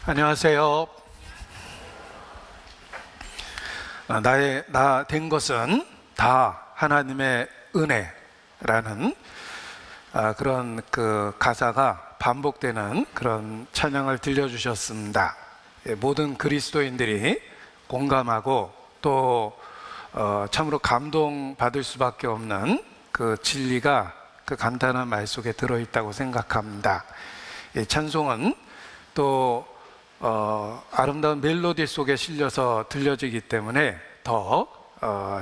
안녕하세요. 나 된 것은 다 하나님의 은혜라는 그런 가사가 반복되는 그런 찬양을 들려주셨습니다. 모든 그리스도인들이 공감하고 또 참으로 감동받을 수밖에 없는 그 진리가 그 간단한 말 속에 들어있다고 생각합니다. 찬송은 또 아름다운 멜로디 속에 실려서 들려지기 때문에 더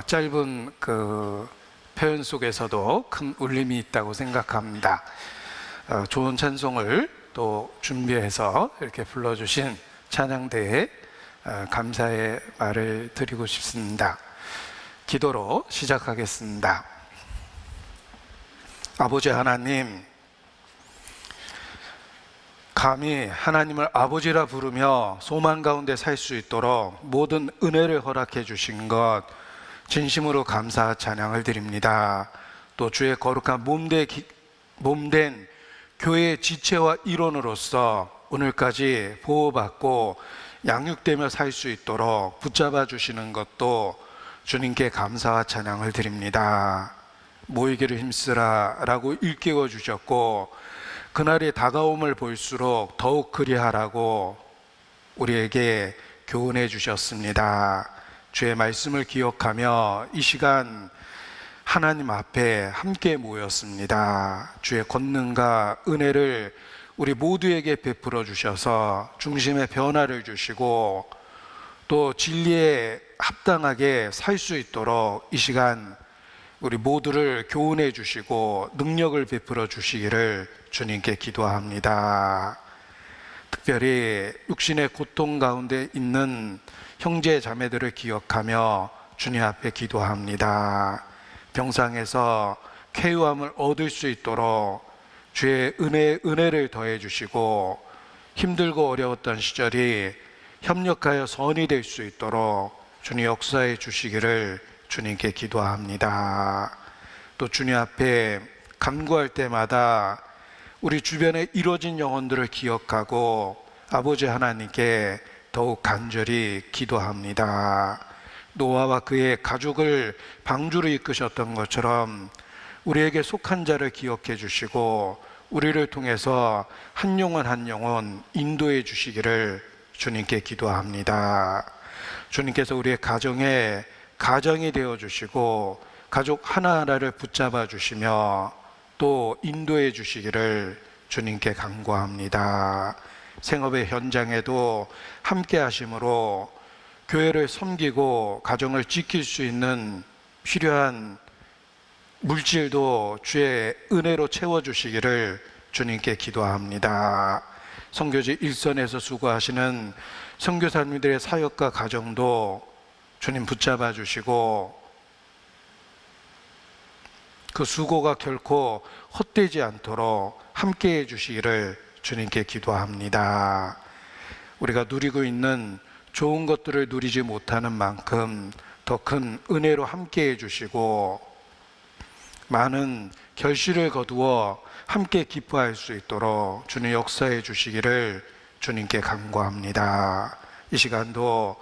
짧은 그 표현 속에서도 큰 울림이 있다고 생각합니다. 좋은 찬송을 또 준비해서 이렇게 불러주신 찬양대에 감사의 말을 드리고 싶습니다. 기도로 시작하겠습니다. 아버지 하나님, 감히 하나님을 아버지라 부르며 소망 가운데 살 수 있도록 모든 은혜를 허락해 주신 것 진심으로 감사 찬양을 드립니다. 또 주의 거룩한 몸된 교회의 지체와 일원으로서 오늘까지 보호받고 양육되며 살 수 있도록 붙잡아 주시는 것도 주님께 감사와 찬양을 드립니다. 모이기를 힘쓰라 라고 일깨워 주셨고 그날이 다가옴을 볼수록 더욱 그리하라고 우리에게 교훈해 주셨습니다. 주의 말씀을 기억하며 이 시간 하나님 앞에 함께 모였습니다. 주의 권능과 은혜를 우리 모두에게 베풀어 주셔서 중심의 변화를 주시고 또 진리에 합당하게 살 수 있도록 이 시간 우리 모두를 교훈해 주시고 능력을 베풀어 주시기를 주님께 기도합니다. 특별히 육신의 고통 가운데 있는 형제 자매들을 기억하며 주님 앞에 기도합니다. 병상에서 쾌유함을 얻을 수 있도록 주의 은혜를 더해 주시고 힘들고 어려웠던 시절이 협력하여 선이 될 수 있도록 주님 역사해 주시기를 주님께 기도합니다. 또 주님 앞에 간구할 때마다 우리 주변에 이루어진 영혼들을 기억하고 아버지 하나님께 더욱 간절히 기도합니다. 노아와 그의 가족을 방주로 이끄셨던 것처럼 우리에게 속한 자를 기억해 주시고 우리를 통해서 한 영혼 한 영혼 인도해 주시기를 주님께 기도합니다. 주님께서 우리의 가정이 되어 주시고 가족 하나하나를 붙잡아 주시며 또 인도해 주시기를 주님께 간구합니다. 생업의 현장에도 함께 하심으로 교회를 섬기고 가정을 지킬 수 있는 필요한 물질도 주의 은혜로 채워주시기를 주님께 기도합니다. 선교지 일선에서 수고하시는 선교사님들의 사역과 가정도 주님 붙잡아 주시고 그 수고가 결코 헛되지 않도록 함께해 주시기를 주님께 기도합니다. 우리가 누리고 있는 좋은 것들을 누리지 못하는 만큼 더 큰 은혜로 함께해 주시고 많은 결실을 거두어 함께 기뻐할 수 있도록 주님 역사해 주시기를 주님께 간구합니다. 이 시간도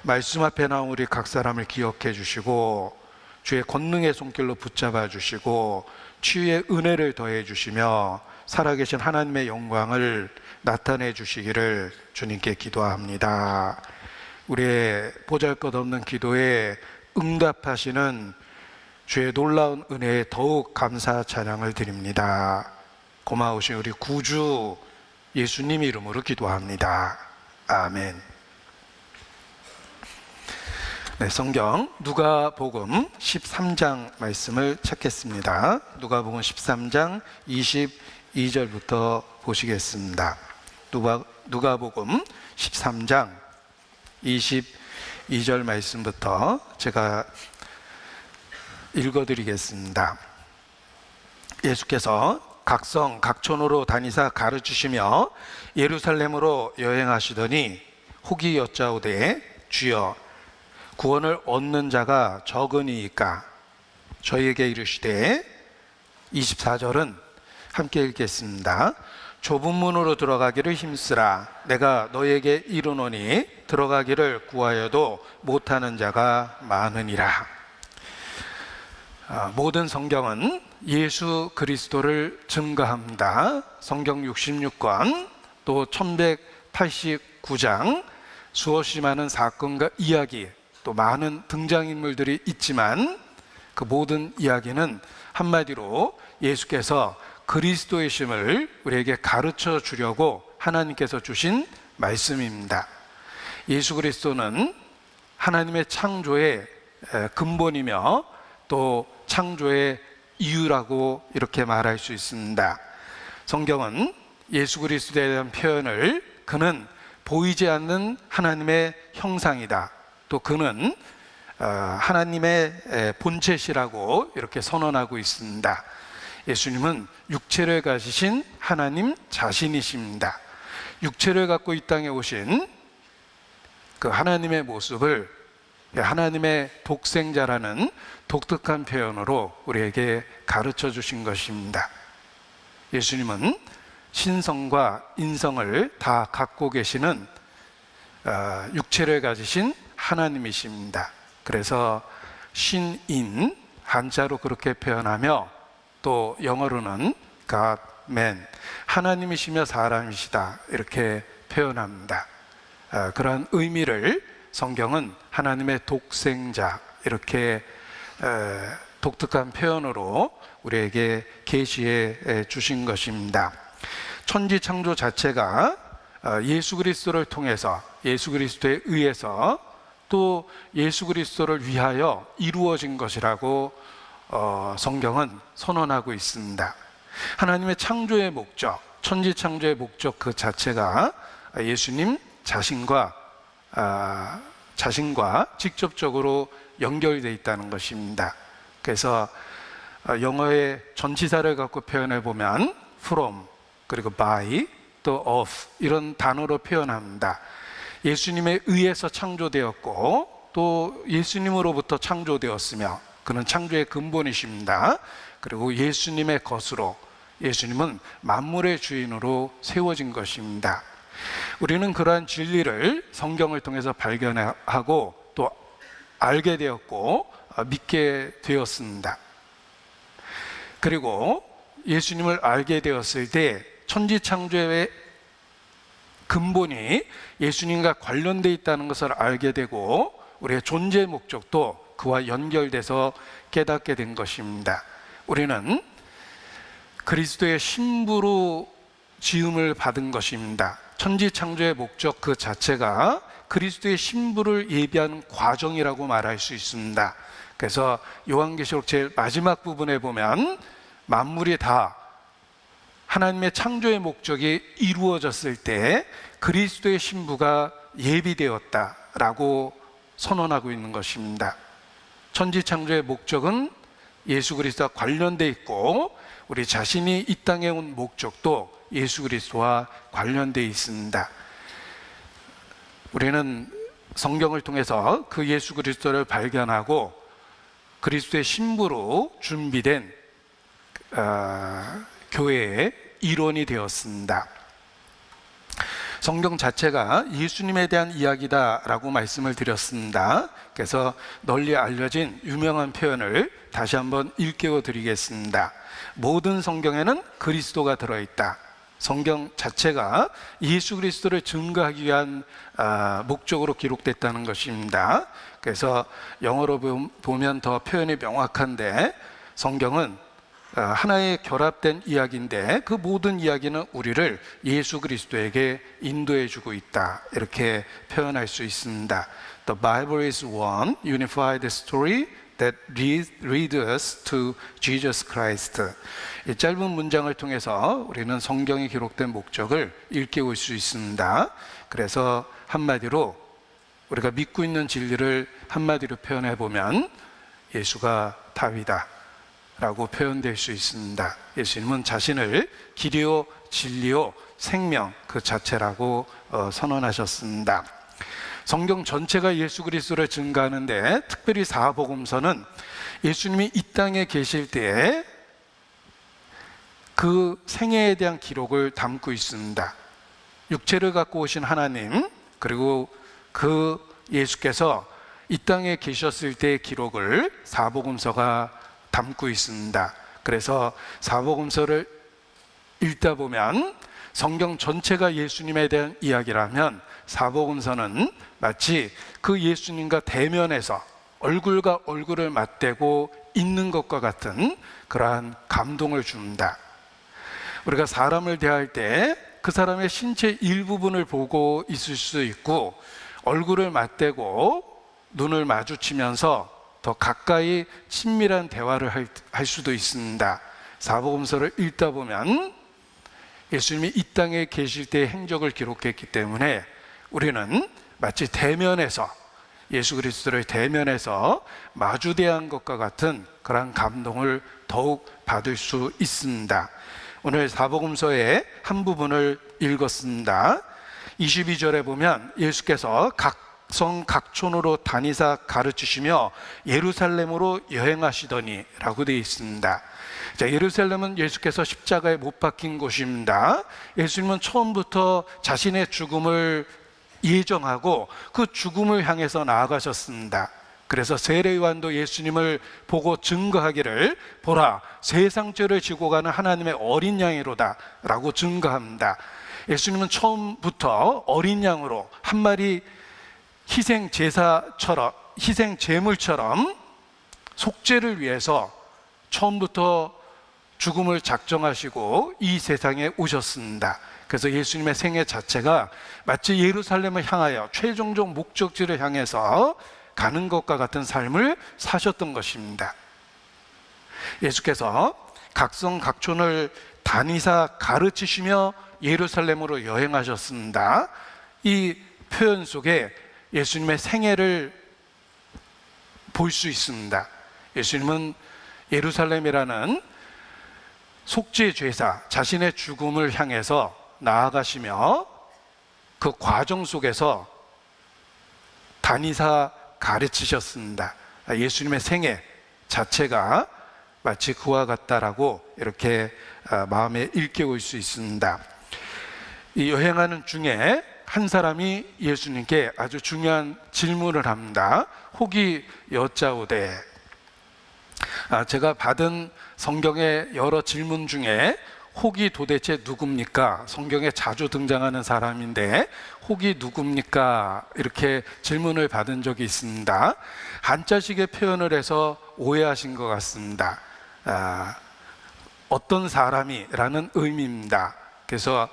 말씀 앞에 나온 우리 각 사람을 기억해 주시고 주의 권능의 손길로 붙잡아 주시고 치유의 은혜를 더해 주시며 살아계신 하나님의 영광을 나타내 주시기를 주님께 기도합니다. 우리의 보잘것없는 기도에 응답하시는 주의 놀라운 은혜에 더욱 감사 찬양을 드립니다. 고마우신 우리 구주 예수님 이름으로 기도합니다. 아멘. 네, 성경 누가복음 13장 말씀을 찾겠습니다. 누가복음 13장 22절부터 보시겠습니다. 누가복음 13장 22절 말씀부터 제가 읽어드리겠습니다. 예수께서 각성 각촌으로 다니사 가르치시며 예루살렘으로 여행하시더니 혹이 여짜오되 주여 구원을 얻는 자가 적으니이까 저희에게 이르시되 24절은 함께 읽겠습니다. 좁은 문으로 들어가기를 힘쓰라. 내가 너에게 이르노니 들어가기를 구하여도 못하는 자가 많으니라. 모든 성경은 예수 그리스도를 증거합니다. 성경 66권 또 1189장 수없이 많은 사건과 이야기 또 많은 등장인물들이 있지만 그 모든 이야기는 한마디로 예수께서 그리스도이심을 우리에게 가르쳐 주려고 하나님께서 주신 말씀입니다. 예수 그리스도는 하나님의 창조의 근본이며 또 창조의 이유라고 이렇게 말할 수 있습니다. 성경은 예수 그리스도에 대한 표현을 그는 보이지 않는 하나님의 형상이다. 또 그는 하나님의 본체시라고 이렇게 선언하고 있습니다. 예수님은 육체를 가지신 하나님 자신이십니다. 육체를 갖고 이 땅에 오신 그 하나님의 모습을 하나님의 독생자라는 독특한 표현으로 우리에게 가르쳐 주신 것입니다. 예수님은 신성과 인성을 다 갖고 계시는 육체를 가지신 하나님이십니다. 그래서 신인 한자로 그렇게 표현하며 또 영어로는 God, man, 하나님이시며 사람이시다 이렇게 표현합니다. 그러한 의미를 성경은 하나님의 독생자 이렇게 독특한 표현으로 우리에게 계시해 주신 것입니다. 천지 창조 자체가 예수 그리스도를 통해서 예수 그리스도에 의해서 또 예수 그리스도를 위하여 이루어진 것이라고 성경은 선언하고 있습니다. 하나님의 창조의 목적, 천지 창조의 목적 그 자체가 예수님 자신과 직접적으로 연결되어 있다는 것입니다. 그래서 영어의 전치사를 갖고 표현해 보면 from 그리고 by 또 of 이런 단어로 표현합니다. 예수님에 의해서 창조되었고 또 예수님으로부터 창조되었으며 그는 창조의 근본이십니다. 그리고 예수님의 것으로 예수님은 만물의 주인으로 세워진 것입니다. 우리는 그러한 진리를 성경을 통해서 발견하고 또 알게 되었고 믿게 되었습니다. 그리고 예수님을 알게 되었을 때 천지창조의 근본이 예수님과 관련되어 있다는 것을 알게 되고 우리의 존재 목적도 그와 연결돼서 깨닫게 된 것입니다. 우리는 그리스도의 신부로 지음을 받은 것입니다. 천지창조의 목적 그 자체가 그리스도의 신부를 예비하는 과정이라고 말할 수 있습니다. 그래서 요한계시록 제일 마지막 부분에 보면 만물이 다 하나님의 창조의 목적이 이루어졌을 때 그리스도의 신부가 예비되었다라고 선언하고 있는 것입니다. 천지창조의 목적은 예수 그리스도와 관련되어 있고 우리 자신이 이 땅에 온 목적도 예수 그리스도와 관련되어 있습니다. 우리는 성경을 통해서 그 예수 그리스도를 발견하고 그리스도의 신부로 준비된 교회의 일원이 되었습니다. 성경 자체가 예수님에 대한 이야기다라고 말씀을 드렸습니다. 그래서 널리 알려진 유명한 표현을 다시 한번 일깨워 드리겠습니다. 모든 성경에는 그리스도가 들어있다. 성경 자체가 예수 그리스도를 증거하기 위한 목적으로 기록됐다는 것입니다. 그래서 영어로 보면 더 표현이 명확한데 성경은 하나의 결합된 이야기인데 그 모든 이야기는 우리를 예수 그리스도에게 인도해 주고 있다 이렇게 표현할 수 있습니다. The Bible is one unified story that leads us to Jesus Christ. 이 짧은 문장을 통해서 우리는 성경에 기록된 목적을 일깨울 수 있습니다. 그래서 한마디로 우리가 믿고 있는 진리를 한마디로 표현해 보면 예수가 답이다 라고 표현될 수 있습니다. 예수님은 자신을 길이요 진리요 생명 그 자체라고 선언하셨습니다. 성경 전체가 예수 그리스도를 증거하는데 특별히 사복음서는 예수님이 이 땅에 계실 때에 그 생애에 대한 기록을 담고 있습니다. 육체를 갖고 오신 하나님, 그리고 그 예수께서 이 땅에 계셨을 때의 기록을 사복음서가 담고 있습니다. 그래서 사복음서를 읽다 보면 성경 전체가 예수님에 대한 이야기라면 사복음서는 마치 그 예수님과 대면해서 얼굴과 얼굴을 맞대고 있는 것과 같은 그러한 감동을 줍니다. 우리가 사람을 대할 때 그 사람의 신체 일부분을 보고 있을 수 있고, 얼굴을 맞대고 눈을 마주치면서 더 가까이 친밀한 대화를 할 수도 있습니다. 사복음서를 읽다 보면 예수님이 이 땅에 계실 때의 행적을 기록했기 때문에 우리는 마치 대면에서, 예수 그리스도를 대면해서 마주대한 것과 같은 그런 감동을 더욱 받을 수 있습니다. 오늘 사복음서의 한 부분을 읽었습니다. 22절에 보면 예수께서 각성 각촌으로 다니사 가르치시며 예루살렘으로 여행하시더니 라고 되어 있습니다. 자, 예루살렘은 예수께서 십자가에 못 박힌 곳입니다. 예수님은 처음부터 자신의 죽음을 예정하고 그 죽음을 향해서 나아가셨습니다. 그래서 세례요한도 예수님을 보고 증거하기를, 보라, 세상 죄를 지고 가는 하나님의 어린 양이로다 라고 증거합니다. 예수님은 처음부터 어린 양으로 한 마리 희생 제사처럼, 희생 제물처럼 속죄를 위해서 처음부터 죽음을 작정하시고 이 세상에 오셨습니다. 그래서 예수님의 생애 자체가 마치 예루살렘을 향하여 최종적 목적지를 향해서 가는 것과 같은 삶을 사셨던 것입니다. 예수께서 각성 각촌을 다니사 가르치시며 예루살렘으로 여행하셨습니다. 이 표현 속에 예수님의 생애를 볼 수 있습니다. 예수님은 예루살렘이라는 속죄 제사, 자신의 죽음을 향해서 나아가시며 그 과정 속에서 다니사 가르치셨습니다. 예수님의 생애 자체가 마치 그와 같다라고 이렇게 마음에 일깨울 수 있습니다. 이 여행하는 중에 한 사람이 예수님께 아주 중요한 질문을 합니다. 혹이 여짜오되. 제가 받은 성경의 여러 질문 중에 혹이 도대체 누굽니까? 성경에 자주 등장하는 사람인데 혹이 누굽니까? 이렇게 질문을 받은 적이 있습니다. 한자식의 표현을 해서 오해하신 것 같습니다. 어떤 사람이라는 의미입니다. 그래서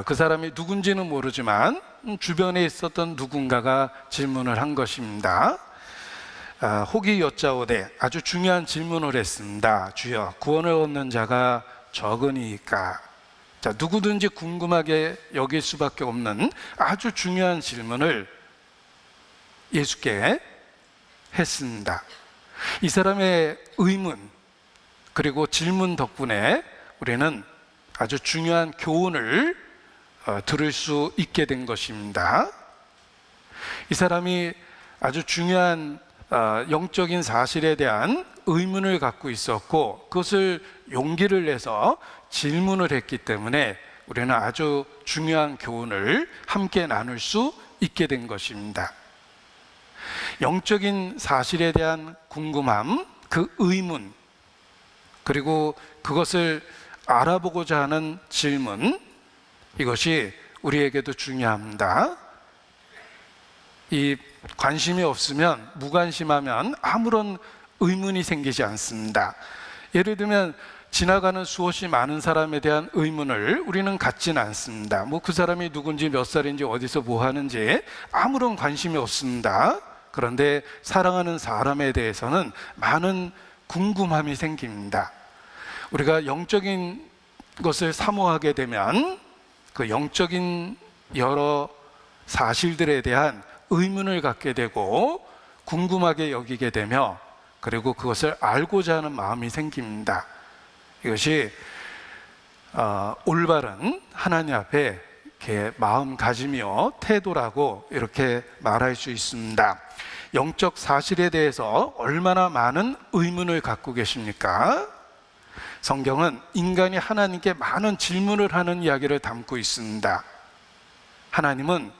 그 사람이 누군지는 모르지만 주변에 있었던 누군가가 질문을 한 것입니다. 혹이 여짜오되, 아주 중요한 질문을 했습니다. 주여, 구원을 얻는 자가 적으니까. 자, 누구든지 궁금하게 여길 수밖에 없는 아주 중요한 질문을 예수께 했습니다. 이 사람의 의문 그리고 질문 덕분에 우리는 아주 중요한 교훈을 들을 수 있게 된 것입니다. 이 사람이 아주 중요한 영적인 사실에 대한 의문을 갖고 있었고 그것을 용기를 내서 질문을 했기 때문에 우리는 아주 중요한 교훈을 함께 나눌 수 있게 된 것입니다. 영적인 사실에 대한 궁금함, 그 의문, 그리고 그것을 알아보고자 하는 질문, 이것이 우리에게도 중요합니다. 이 관심이 없으면, 무관심하면 아무런 의문이 생기지 않습니다. 예를 들면 지나가는 수없이 많은 사람에 대한 의문을 우리는 갖지는 않습니다. 그 사람이 누군지, 몇 살인지, 어디서 뭐 하는지 아무런 관심이 없습니다. 그런데 사랑하는 사람에 대해서는 많은 궁금함이 생깁니다. 우리가 영적인 것을 사모하게 되면 그 영적인 여러 사실들에 대한 의문을 갖게 되고 궁금하게 여기게 되며, 그리고 그것을 알고자 하는 마음이 생깁니다. 이것이 올바른 하나님 앞에 이렇게 마음가짐이요 태도라고 이렇게 말할 수 있습니다. 영적 사실에 대해서 얼마나 많은 의문을 갖고 계십니까? 성경은 인간이 하나님께 많은 질문을 하는 이야기를 담고 있습니다. 하나님은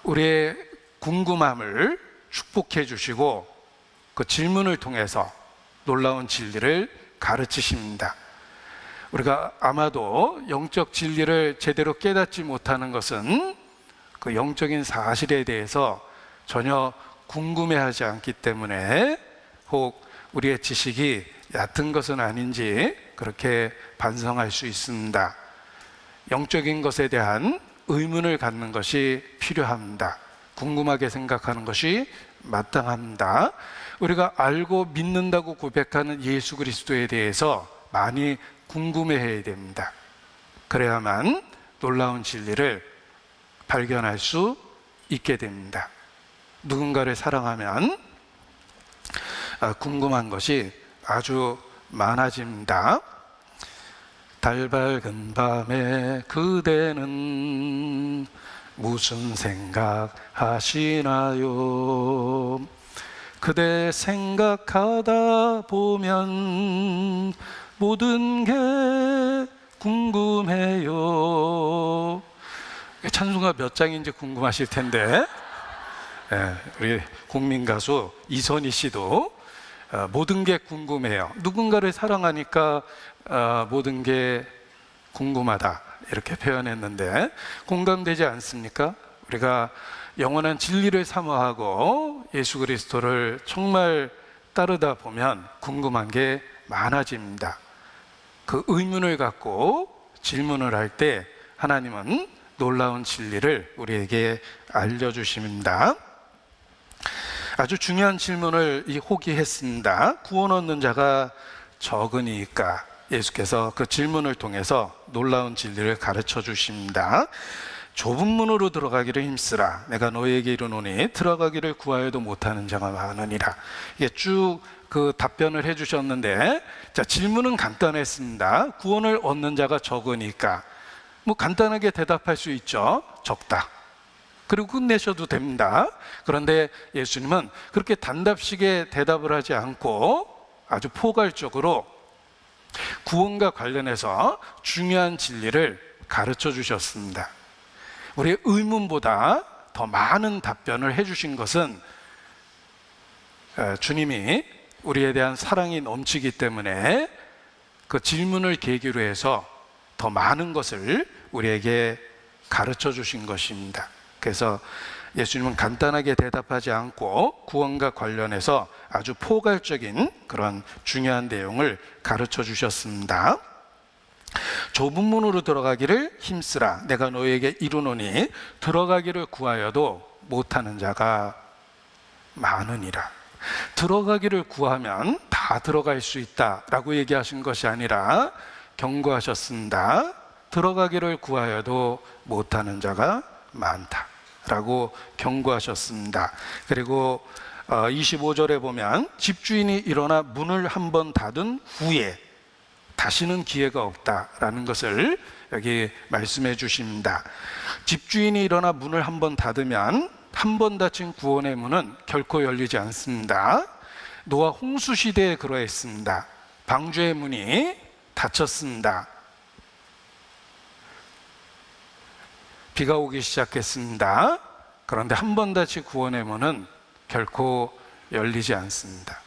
우리의 궁금함을 축복해 주시고 그 질문을 통해서 놀라운 진리를 가르치십니다. 우리가 아마도 영적 진리를 제대로 깨닫지 못하는 것은 그 영적인 사실에 대해서 전혀 궁금해하지 않기 때문에, 혹 우리의 지식이 얕은 것은 아닌지 그렇게 반성할 수 있습니다. 영적인 것에 대한 의문을 갖는 것이 필요합니다. 궁금하게 생각하는 것이 마땅합니다. 우리가 알고 믿는다고 고백하는 예수 그리스도에 대해서 많이 궁금해해야 됩니다. 그래야만 놀라운 진리를 발견할 수 있게 됩니다. 누군가를 사랑하면 궁금한 것이 아주 많아집니다. 달 밝은 밤에 그대는 무슨 생각하시나요? 그대 생각하다 보면 모든 게 궁금해요. 찬송가 몇 장인지 궁금하실 텐데, 우리 국민 가수 이선희 씨도 모든 게 궁금해요. 누군가를 사랑하니까 모든 게 궁금하다 이렇게 표현했는데 공감되지 않습니까? 우리가 영원한 진리를 사모하고 예수 그리스도를 정말 따르다 보면 궁금한 게 많아집니다. 그 의문을 갖고 질문을 할 때 하나님은 놀라운 진리를 우리에게 알려주십니다. 아주 중요한 질문을 이 혹이 했습니다. 구원 얻는 자가 적으니까. 예수께서 그 질문을 통해서 놀라운 진리를 가르쳐 주십니다. 좁은 문으로 들어가기를 힘쓰라. 내가 너희에게 이르노니 들어가기를 구하여도 못하는 자가 많으니라. 이게 쭉 그 답변을 해주셨는데, 자, 질문은 간단했습니다. 구원을 얻는 자가 적으니까. 뭐 간단하게 대답할 수 있죠. 적다. 그리고 끝내셔도 됩니다. 그런데 예수님은 그렇게 단답식의 대답을 하지 않고 아주 포괄적으로 구원과 관련해서 중요한 진리를 가르쳐 주셨습니다. 우리의 의문보다 더 많은 답변을 해주신 것은 주님이 우리에 대한 사랑이 넘치기 때문에 그 질문을 계기로 해서 더 많은 것을 우리에게 가르쳐 주신 것입니다. 그래서 예수님은 간단하게 대답하지 않고 구원과 관련해서 아주 포괄적인 그런 중요한 내용을 가르쳐 주셨습니다. 좁은 문으로 들어가기를 힘쓰라. 내가 너에게 이르노니 들어가기를 구하여도 못하는 자가 많으니라. 들어가기를 구하면 다 들어갈 수 있다라고 얘기하신 것이 아니라 경고하셨습니다. 들어가기를 구하여도 못하는 자가 많다라고 경고하셨습니다. 그리고 25절에 보면 집주인이 일어나 문을 한번 닫은 후에 다시는 기회가 없다라는 것을 여기 말씀해 주십니다. 집주인이 일어나 문을 한번 닫으면 한 번 닫힌 구원의 문은 결코 열리지 않습니다. 노아 홍수 시대에 그러했습니다. 방주의 문이 닫혔습니다. 비가 오기 시작했습니다. 그런데 한 번 닫힌 구원의 문은 결코 열리지 않습니다.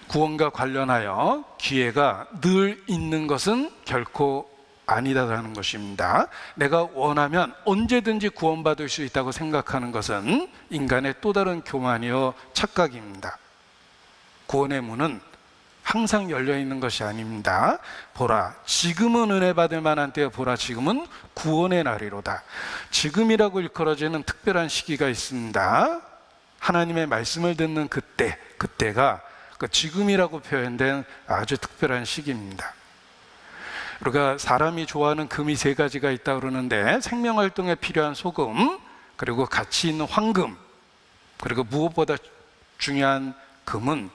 구원과 관련하여 기회가 늘 있는 것은 결코 아니다라는 것입니다. 내가 원하면 언제든지 구원받을 수 있다고 생각하는 것은 인간의 또 다른 교만이요 착각입니다. 구원의 문은 항상 열려있는 것이 아닙니다. 보라, 지금은 은혜 받을 만한 때여, 보라, 지금은 구원의 날이로다. 지금이라고 일컬어지는 특별한 시기가 있습니다. 하나님의 말씀을 듣는 그때가 그 지금이라고 표현된 아주 특별한 시기입니다. 우리가 사람이 좋아하는 금이 세 가지가 있다고 그러는데, 생명활동에 필요한 소금, 그리고 가치 있는 황금, 그리고 무엇보다 중요한 금은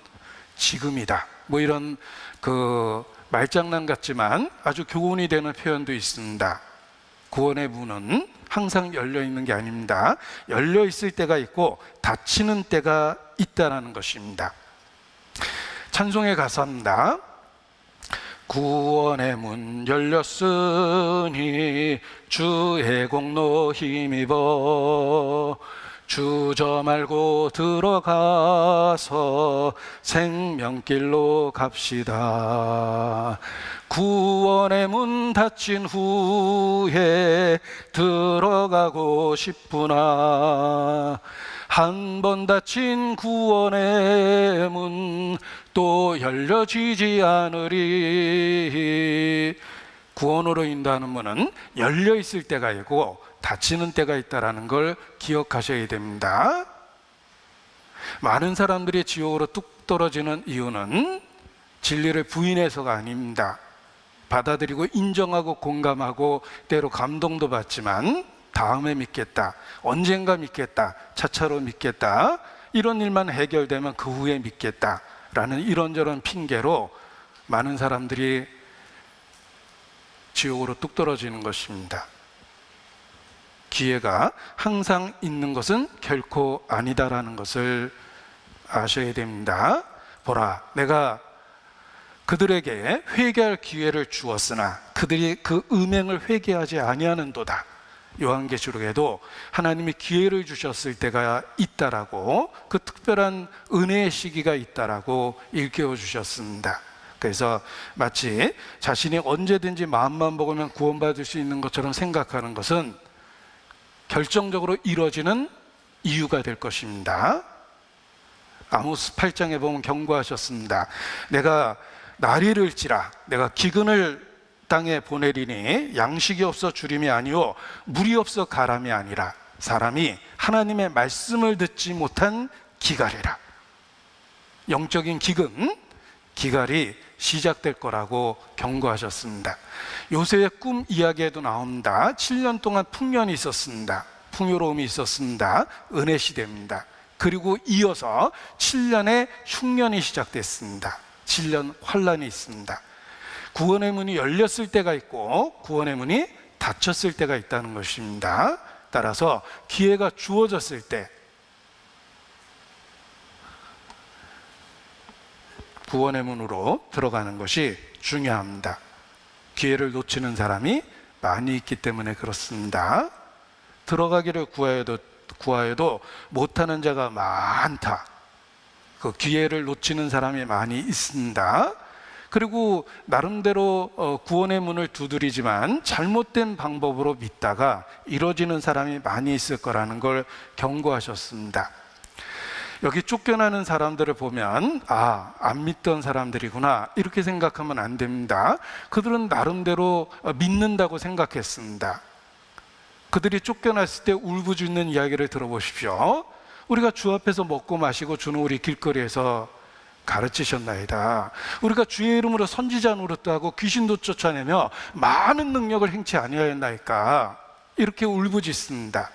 지금이다. 뭐 이런 그 말장난 같지만 아주 교훈이 되는 표현도 있습니다. 구원의 문은 항상 열려 있는 게 아닙니다. 열려 있을 때가 있고 닫히는 때가 있다라는 것입니다. 찬송의 가사입니다. 구원의 문 열렸으니 주의 공로 힘입어 주저 말고 들어가서 생명길로 갑시다. 구원의 문 닫힌 후에 들어가고 싶구나. 한 번 닫힌 구원의 문 또 열려지지 않으리. 구원으로 인도하는 문은 열려 있을 때가 있고 닫히는 때가 있다는 걸 기억하셔야 됩니다. 많은 사람들이 지옥으로 뚝 떨어지는 이유는 진리를 부인해서가 아닙니다. 받아들이고 인정하고 공감하고 때로 감동도 받지만 다음에 믿겠다, 언젠가 믿겠다, 차차로 믿겠다, 이런 일만 해결되면 그 후에 믿겠다라는 이런저런 핑계로 많은 사람들이 지옥으로 뚝 떨어지는 것입니다. 기회가 항상 있는 것은 결코 아니다라는 것을 아셔야 됩니다. 보라, 내가 그들에게 회개할 기회를 주었으나 그들이 그 음행을 회개하지 아니하는도다. 요한계시록에도 하나님이 기회를 주셨을 때가 있다라고, 그 특별한 은혜의 시기가 있다라고 일깨워 주셨습니다. 그래서 마치 자신이 언제든지 마음만 먹으면 구원받을 수 있는 것처럼 생각하는 것은 결정적으로 이루어지는 이유가 될 것입니다. 아모스 8장에 보면 경고하셨습니다. 내가 날이 이를지라 내가 기근을 땅에 보내리니 양식이 없어 주림이 아니요 물이 없어 가람이 아니라 사람이 하나님의 말씀을 듣지 못한 기갈이라. 영적인 기근, 기갈이 시작될 거라고 경고하셨습니다. 요새의 꿈 이야기에도 나옵니다. 7년 동안 풍년이 있었습니다. 풍요로움이 있었습니다. 은혜 시대입니다. 그리고 이어서 7년의 흉년이 시작됐습니다. 7년 환란이 있습니다. 구원의 문이 열렸을 때가 있고 구원의 문이 닫혔을 때가 있다는 것입니다. 따라서 기회가 주어졌을 때 구원의 문으로 들어가는 것이 중요합니다. 기회를 놓치는 사람이 많이 있기 때문에 그렇습니다. 들어가기를 구하여도 못하는 자가 많다. 그 기회를 놓치는 사람이 많이 있습니다. 그리고 나름대로 구원의 문을 두드리지만 잘못된 방법으로 믿다가 이뤄지는 사람이 많이 있을 거라는 걸 경고하셨습니다. 여기 쫓겨나는 사람들을 보면 안 믿던 사람들이구나 이렇게 생각하면 안 됩니다. 그들은 나름대로 믿는다고 생각했습니다. 그들이 쫓겨났을 때 울부짖는 이야기를 들어보십시오. 우리가 주 앞에서 먹고 마시고 주는 우리 길거리에서 가르치셨나이다. 우리가 주의 이름으로 선지자 노릇도 하고 귀신도 쫓아내며 많은 능력을 행치 아니하였나이까. 이렇게 울부짖습니다.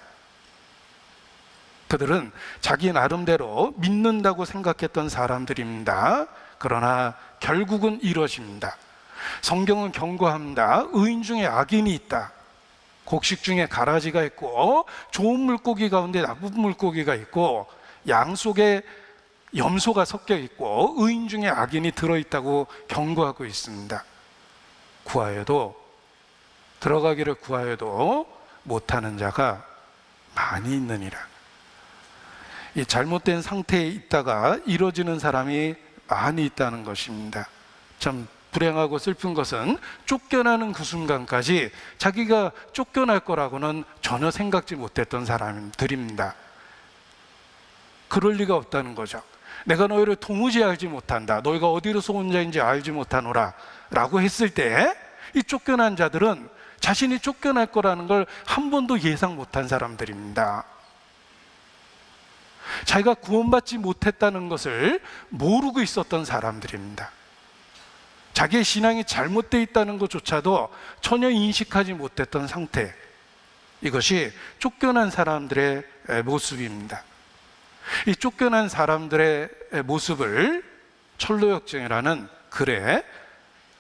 그들은 자기 나름대로 믿는다고 생각했던 사람들입니다. 그러나 결국은 이루어집니다. 성경은 경고합니다. 의인 중에 악인이 있다. 곡식 중에 가라지가 있고 좋은 물고기 가운데 나쁜 물고기가 있고 양 속에 염소가 섞여 있고 의인 중에 악인이 들어있다고 경고하고 있습니다. 들어가기를 구하여도 못하는 자가 많이 있느니라. 이 잘못된 상태에 있다가 이루어지는 사람이 많이 있다는 것입니다. 참 불행하고 슬픈 것은 쫓겨나는 그 순간까지 자기가 쫓겨날 거라고는 전혀 생각지 못했던 사람들입니다. 그럴 리가 없다는 거죠. 내가 너희를 도무지 알지 못한다. 너희가 어디로서 온 자인지 알지 못하노라 라고 했을 때 이 쫓겨난 자들은 자신이 쫓겨날 거라는 걸 한 번도 예상 못한 사람들입니다. 자기가 구원받지 못했다는 것을 모르고 있었던 사람들입니다. 자기의 신앙이 잘못되어 있다는 것조차도 전혀 인식하지 못했던 상태. 이것이 쫓겨난 사람들의 모습입니다. 이 쫓겨난 사람들의 모습을 철로역정이라는 글에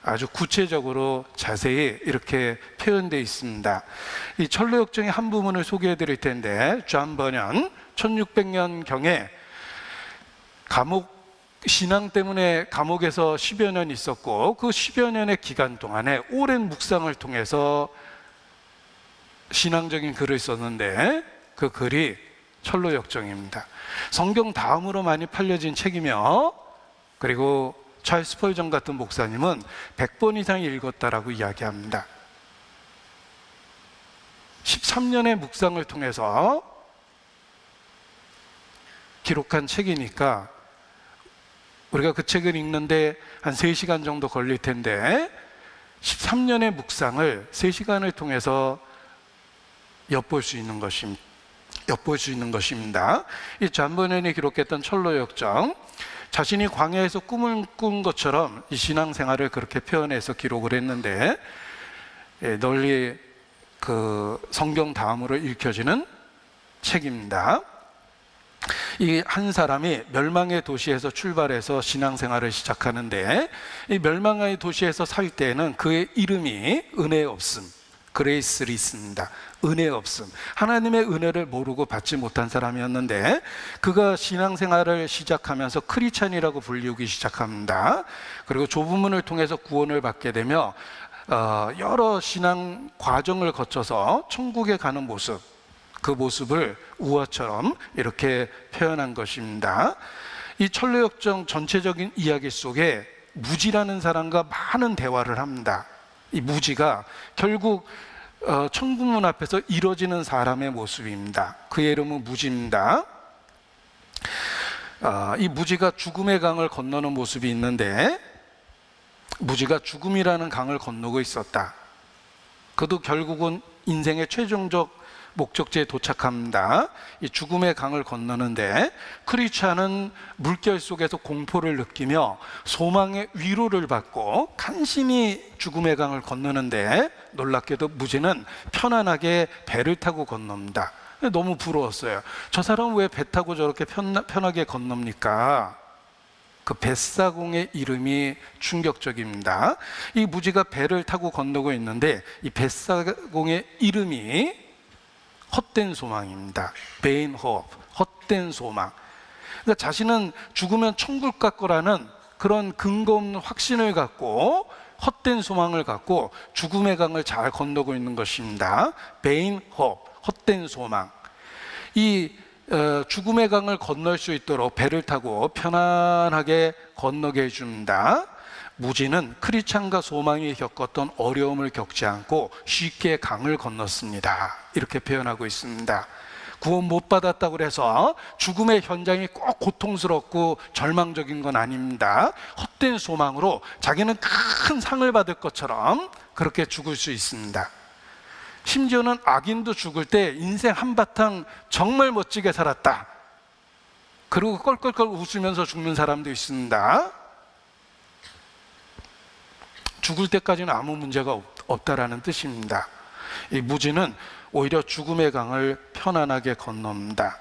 아주 구체적으로 자세히 이렇게 표현되어 있습니다. 이 철로역정의 한 부분을 소개해 드릴 텐데, 존 버년 1600년경에 신앙 때문에 감옥에서 10여 년 있었고, 그 10여 년의 기간 동안에 오랜 묵상을 통해서 신앙적인 글을 썼는데, 그 글이 철로역정입니다. 성경 다음으로 많이 팔려진 책이며, 그리고 찰스 스펄전 같은 목사님은 100번 이상 읽었다라고 이야기합니다. 13년의 묵상을 통해서 기록한 책이니까 우리가 그 책을 읽는데 한 3시간 정도 걸릴 텐데, 13년의 묵상을 3시간을 통해서 엿볼 수 있는 것입니다. 이 존 버년이 기록했던 철로역정, 자신이 광야에서 꿈을 꾼 것처럼 이 신앙생활을 그렇게 표현해서 기록을 했는데, 널리 그 성경 다음으로 읽혀지는 책입니다. 이 한 사람이 멸망의 도시에서 출발해서 신앙생활을 시작하는데, 이 멸망의 도시에서 살 때에는 그의 이름이 은혜 없음, 그레이스리스입니다. 은혜 없음, 하나님의 은혜를 모르고 받지 못한 사람이었는데, 그가 신앙생활을 시작하면서 크리스찬이라고 불리우기 시작합니다. 그리고 조부문을 통해서 구원을 받게 되며 여러 신앙 과정을 거쳐서 천국에 가는 모습, 그 모습을 우화처럼 이렇게 표현한 것입니다. 이 철로역정 전체적인 이야기 속에 무지라는 사람과 많은 대화를 합니다. 이 무지가 결국 천국문 앞에서 이뤄지는 사람의 모습입니다. 그의 이름은 무지입니다. 이 무지가 죽음의 강을 건너는 모습이 있는데, 무지가 죽음이라는 강을 건너고 있었다. 그도 결국은 인생의 최종적 목적지에 도착합니다. 이 죽음의 강을 건너는데, 크리스찬은 물결 속에서 공포를 느끼며 소망의 위로를 받고 간신히 죽음의 강을 건너는데, 놀랍게도 무지는 편안하게 배를 타고 건넙니다. 너무 부러웠어요. 저 사람은 왜 배 타고 저렇게 편하게 건넙니까? 그 벳사공의 이름이 충격적입니다. 이 무지가 배를 타고 건너고 있는데, 이 벳사공의 이름이 헛된 소망입니다. vain hope, 헛된 소망. 그러니까 자신은 죽으면 천국 갈 거라는 그런 근거 없는 확신을 갖고, 헛된 소망을 갖고 죽음의 강을 잘 건너고 있는 것입니다. vain hope, 헛된 소망. 이 죽음의 강을 건널 수 있도록 배를 타고 편안하게 건너게 해줍니다. 무지는 크리스찬과 소망이 겪었던 어려움을 겪지 않고 쉽게 강을 건넜습니다. 이렇게 표현하고 있습니다. 구원 못 받았다고 해서 죽음의 현장이 꼭 고통스럽고 절망적인 건 아닙니다. 헛된 소망으로 자기는 큰 상을 받을 것처럼 그렇게 죽을 수 있습니다. 심지어는 악인도 죽을 때 인생 한바탕 정말 멋지게 살았다, 그리고 껄껄껄 웃으면서 죽는 사람도 있습니다. 죽을 때까지는 아무 문제가 없다라는 뜻입니다. 이 무지는 오히려 죽음의 강을 편안하게 건넙니다.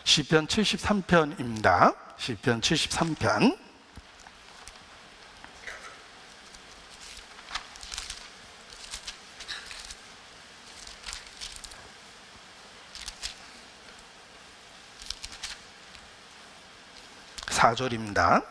시편 73편입니다. 시편 73편. (4절입니다)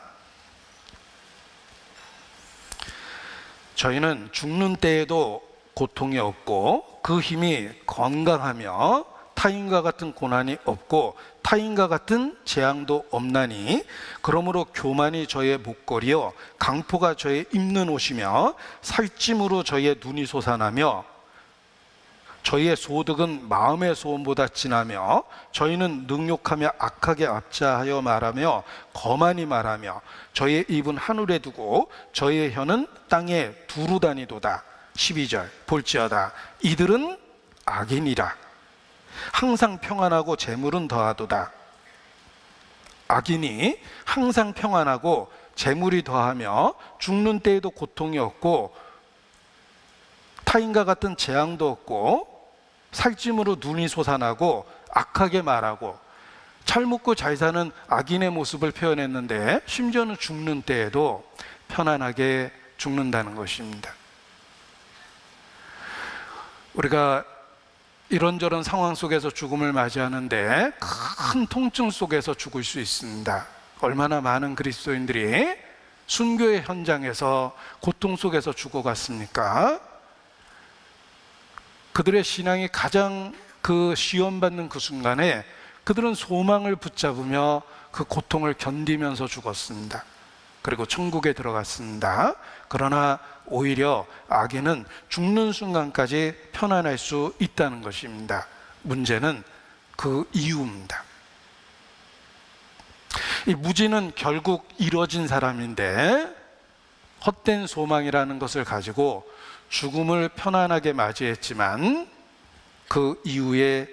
저희는 죽는 때에도 고통이 없고 그 힘이 건강하며 타인과 같은 고난이 없고 타인과 같은 재앙도 없나니, 그러므로 교만이 저의 목걸이요 강포가 저의 입는 옷이며 살찜으로 저의 눈이 솟아나며 저희의 소득은 마음의 소원보다 진하며 저희는 능욕하며 악하게 압자하여 말하며 거만히 말하며 저희의 입은 하늘에 두고 저희의 혀는 땅에 두루 다니도다. 12절 볼지어다 이들은 악인이라. 항상 평안하고 재물은 더하도다. 악인이 항상 평안하고 재물이 더하며 죽는 때에도 고통이 없고 타인과 같은 재앙도 없고 살찜으로 눈이 솟아나고 악하게 말하고, 잘 먹고 잘 사는 악인의 모습을 표현했는데 심지어는 죽는 때에도 편안하게 죽는다는 것입니다. 우리가 이런저런 상황 속에서 죽음을 맞이하는데 큰 통증 속에서 죽을 수 있습니다. 얼마나 많은 그리스도인들이 순교의 현장에서 고통 속에서 죽어갔습니까? 그들의 신앙이 가장 그 시험받는 그 순간에 그들은 소망을 붙잡으며 그 고통을 견디면서 죽었습니다. 그리고 천국에 들어갔습니다. 그러나 오히려 악인은 죽는 순간까지 편안할 수 있다는 것입니다. 문제는 그 이유입니다. 이 무지는 결국 이뤄진 사람인데 헛된 소망이라는 것을 가지고 죽음을 편안하게 맞이했지만 그 이후에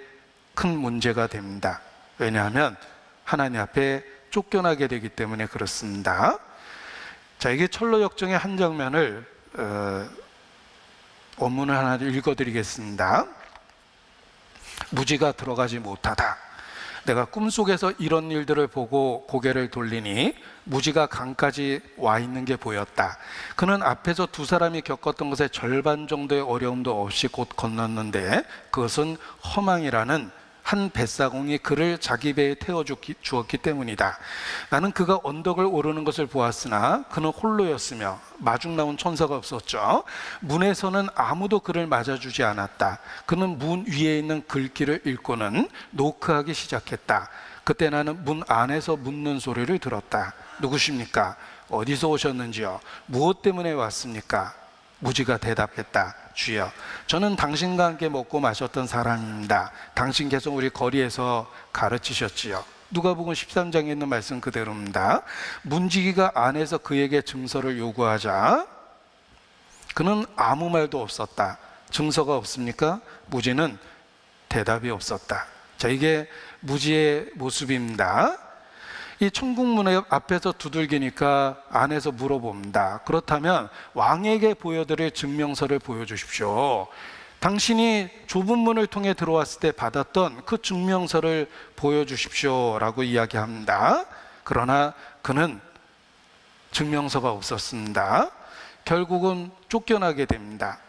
큰 문제가 됩니다. 왜냐하면 하나님 앞에 쫓겨나게 되기 때문에 그렇습니다. 자, 이게 철로 역정의 한 장면을 원문을 하나 읽어드리겠습니다. 무지가 들어가지 못하다. 내가 꿈속에서 이런 일들을 보고 고개를 돌리니 무지가 강까지 와 있는 게 보였다. 그는 앞에서 두 사람이 겪었던 것의 절반 정도의 어려움도 없이 곧 건넜는데 그것은 허망이라는 한 뱃사공이 그를 자기 배에 태워주었기 때문이다. 나는 그가 언덕을 오르는 것을 보았으나 그는 홀로였으며 마중 나온 천사가 없었죠. 문에서는 아무도 그를 맞아주지 않았다. 그는 문 위에 있는 글귀를 읽고는 노크하기 시작했다. 그때 나는 문 안에서 묻는 소리를 들었다. 누구십니까? 어디서 오셨는지요? 무엇 때문에 왔습니까? 무지가 대답했다. 주여, 저는 당신과 함께 먹고 마셨던 사람입니다. 당신께서 우리 거리에서 가르치셨지요. 누가복음 13장에 있는 말씀 그대로입니다. 문지기가 안에서 그에게 증서를 요구하자 그는 아무 말도 없었다. 증서가 없습니까? 무지는 대답이 없었다. 자, 이게 무지의 모습입니다. 이 천국문 앞에서 두들기니까 안에서 물어봅니다. 그렇다면 왕에게 보여드릴 증명서를 보여주십시오. 당신이 좁은 문을 통해 들어왔을 때 받았던 그 증명서를 보여주십시오 라고 이야기합니다. 그러나 그는 증명서가 없었습니다. 결국은 쫓겨나게 됩니다.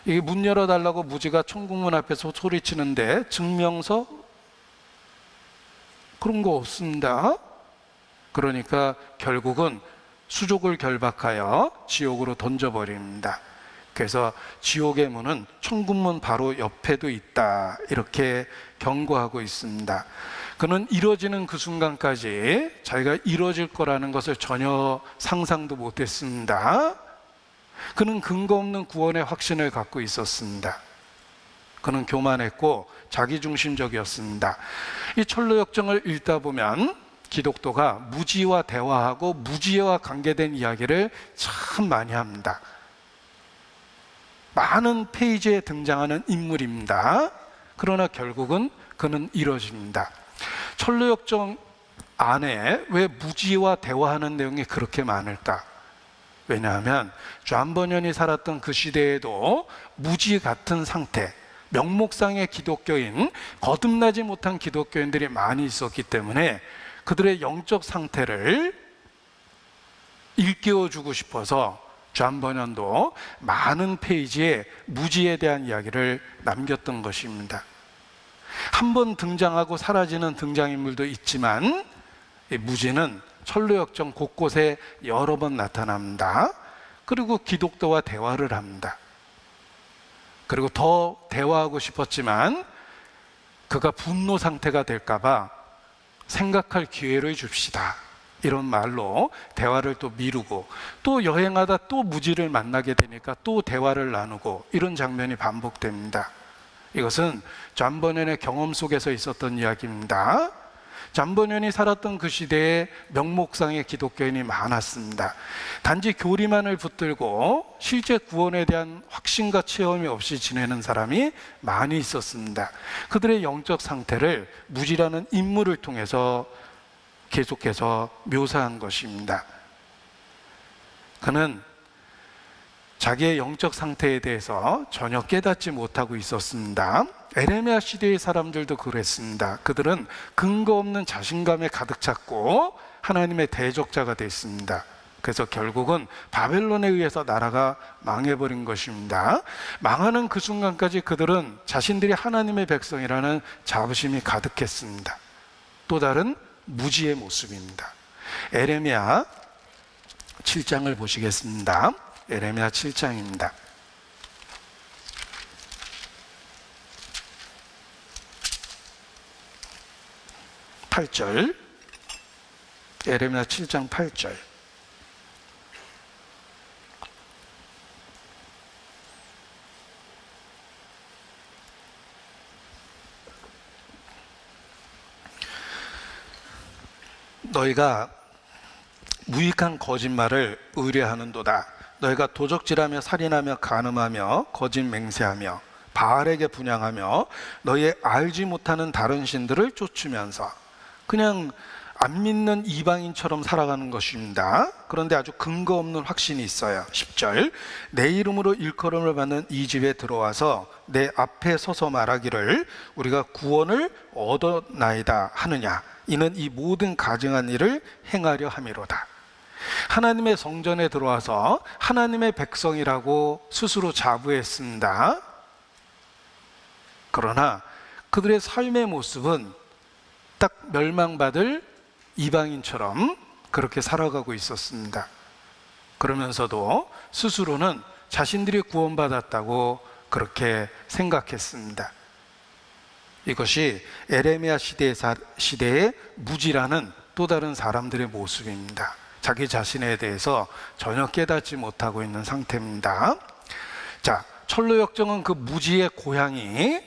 이게 문 열어달라고 무지가 천국문 앞에서 소리치는데 증명서? 그런 거 없습니다. 그러니까 결국은 수족을 결박하여 지옥으로 던져버립니다. 그래서 지옥의 문은 천국문 바로 옆에도 있다, 이렇게 경고하고 있습니다. 그는 이뤄지는 그 순간까지 자기가 이뤄질 거라는 것을 전혀 상상도 못했습니다. 그는 근거 없는 구원의 확신을 갖고 있었습니다. 그는 교만했고 자기중심적이었습니다. 이 철로 역정을 읽다 보면 기독교가 무지와 대화하고 무지와 관계된 이야기를 참 많이 합니다. 많은 페이지에 등장하는 인물입니다. 그러나 결국은 그는 이뤄집니다. 철로 역정 안에 왜 무지와 대화하는 내용이 그렇게 많을까? 왜냐하면 존 버년이 살았던 그 시대에도 무지 같은 상태, 명목상의 기독교인, 거듭나지 못한 기독교인들이 많이 있었기 때문에 그들의 영적 상태를 일깨워주고 싶어서 존 버년도 많은 페이지에 무지에 대한 이야기를 남겼던 것입니다. 한 번 등장하고 사라지는 등장인물도 있지만 이 무지는 철로 역정 곳곳에 여러 번 나타납니다. 그리고 기독교와 대화를 합니다. 그리고 더 대화하고 싶었지만 그가 분노 상태가 될까봐 생각할 기회를 줍시다, 이런 말로 대화를 또 미루고, 또 여행하다 또 무지를 만나게 되니까 또 대화를 나누고, 이런 장면이 반복됩니다. 이것은 존 버년의 경험 속에서 있었던 이야기입니다. 존 버년이 살았던 그 시대에 명목상의 기독교인이 많았습니다. 단지 교리만을 붙들고 실제 구원에 대한 확신과 체험이 없이 지내는 사람이 많이 있었습니다. 그들의 영적 상태를 무지라는 인물을 통해서 계속해서 묘사한 것입니다. 그는 자기의 영적 상태에 대해서 전혀 깨닫지 못하고 있었습니다. 에레미야 시대의 사람들도 그랬습니다. 그들은 근거 없는 자신감에 가득 찼고 하나님의 대적자가 됐습니다. 그래서 결국은 바벨론에 의해서 나라가 망해버린 것입니다. 망하는 그 순간까지 그들은 자신들이 하나님의 백성이라는 자부심이 가득했습니다. 또 다른 무지의 모습입니다. 에레미야 7장을 보시겠습니다. 에레미야 7장입니다. 8절, 에레미야 7장 8절. 너희가 무익한 거짓말을 의뢰하는도다. 너희가 도적질하며 살인하며 간음하며 거짓 맹세하며 바알에게 분향하며 너희의 알지 못하는 다른 신들을 쫓으면서 그냥 안 믿는 이방인처럼 살아가는 것입니다. 그런데 아주 근거 없는 확신이 있어요. 10절, 내 이름으로 일컬음을 받는 이 집에 들어와서 내 앞에 서서 말하기를 우리가 구원을 얻어나이다 하느냐. 이는 이 모든 가증한 일을 행하려 함이로다. 하나님의 성전에 들어와서 하나님의 백성이라고 스스로 자부했습니다. 그러나 그들의 삶의 모습은 딱 멸망받을 이방인처럼 그렇게 살아가고 있었습니다. 그러면서도 스스로는 자신들이 구원받았다고 그렇게 생각했습니다. 이것이 에레미야 시대의 무지라는 또 다른 사람들의 모습입니다. 자기 자신에 대해서 전혀 깨닫지 못하고 있는 상태입니다. 자, 철로역정은 그 무지의 고향이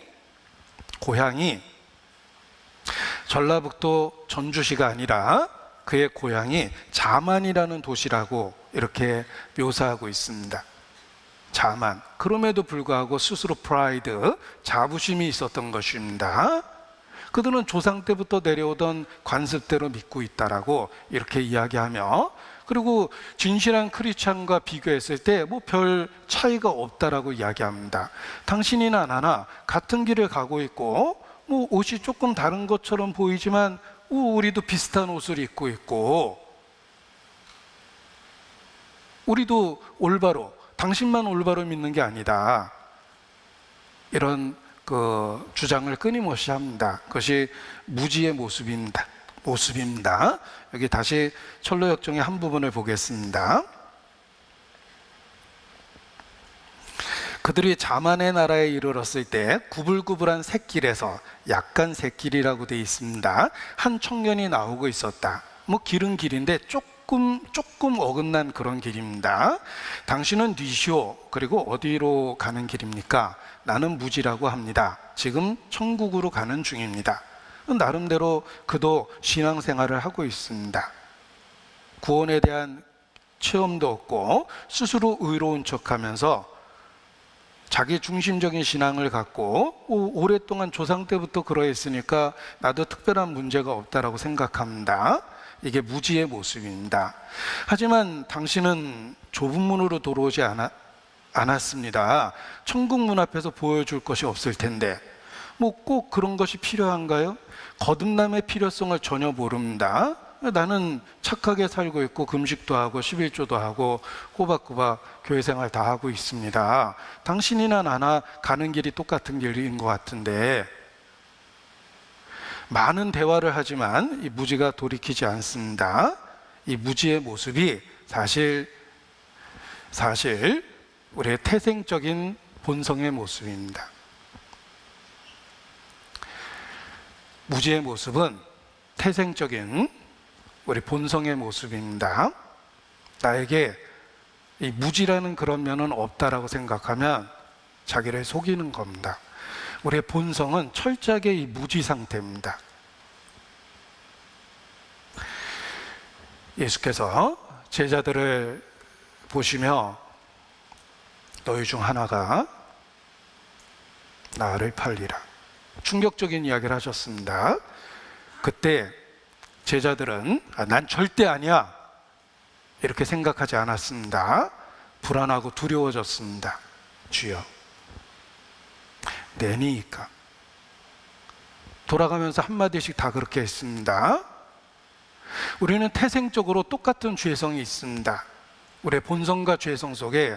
전라북도 전주시가 아니라 그의 고향이 자만이라는 도시라고 이렇게 묘사하고 있습니다. 자만. 그럼에도 불구하고 스스로 프라이드, 자부심이 있었던 것입니다. 그들은 조상 때부터 내려오던 관습대로 믿고 있다라고 이렇게 이야기하며, 그리고 진실한 크리스찬과 비교했을 때 뭐 별 차이가 없다라고 이야기합니다. 당신이나 나나 같은 길을 가고 있고 뭐 옷이 조금 다른 것처럼 보이지만 우리도 비슷한 옷을 입고 있고, 우리도 올바로, 당신만 올바로 믿는 게 아니다, 이런 그 주장을 끊임없이 합니다. 그것이 무지의 모습입니다. 여기 다시 철로역정의 한 부분을 보겠습니다. 그들이 자만의 나라에 이르렀을 때 구불구불한 샛길에서, 약간 샛길이라고 되어 있습니다, 한 청년이 나오고 있었다. 뭐 길은 길인데 조금 어긋난 그런 길입니다. 당신은 뉘시오. 그리고 어디로 가는 길입니까? 나는 무지라고 합니다. 지금 천국으로 가는 중입니다. 나름대로 그도 신앙생활을 하고 있습니다. 구원에 대한 체험도 없고 스스로 의로운 척하면서 자기 중심적인 신앙을 갖고 오랫동안 조상 때부터 그러했으니까 나도 특별한 문제가 없다라고 생각합니다. 이게 무지의 모습입니다. 하지만 당신은 좁은 문으로 들어오지 않았습니다. 천국 문 앞에서 보여줄 것이 없을 텐데 뭐 꼭 그런 것이 필요한가요? 거듭남의 필요성을 전혀 모릅니다. 나는 착하게 살고 있고 금식도 하고 11조도 하고 꼬박꼬박 교회 생활 다 하고 있습니다. 당신이나 나나 가는 길이 똑같은 길인 것 같은데, 많은 대화를 하지만 이 무지가 돌이키지 않습니다. 이 무지의 모습이 사실 우리의 태생적인 본성의 모습입니다. 무지의 모습은 태생적인 우리 본성의 모습입니다. 나에게 이 무지라는 그런 면은 없다라고 생각하면 자기를 속이는 겁니다. 우리의 본성은 철저하게 이 무지 상태입니다. 예수께서 제자들을 보시며 너희 중 하나가 나를 팔리라, 충격적인 이야기를 하셨습니다. 그때 제자들은 난 절대 아니야 이렇게 생각하지 않았습니다. 불안하고 두려워졌습니다. 주여, 내니까. 돌아가면서 한마디씩 다 그렇게 했습니다. 우리는 태생적으로 똑같은 죄성이 있습니다. 우리의 본성과 죄성 속에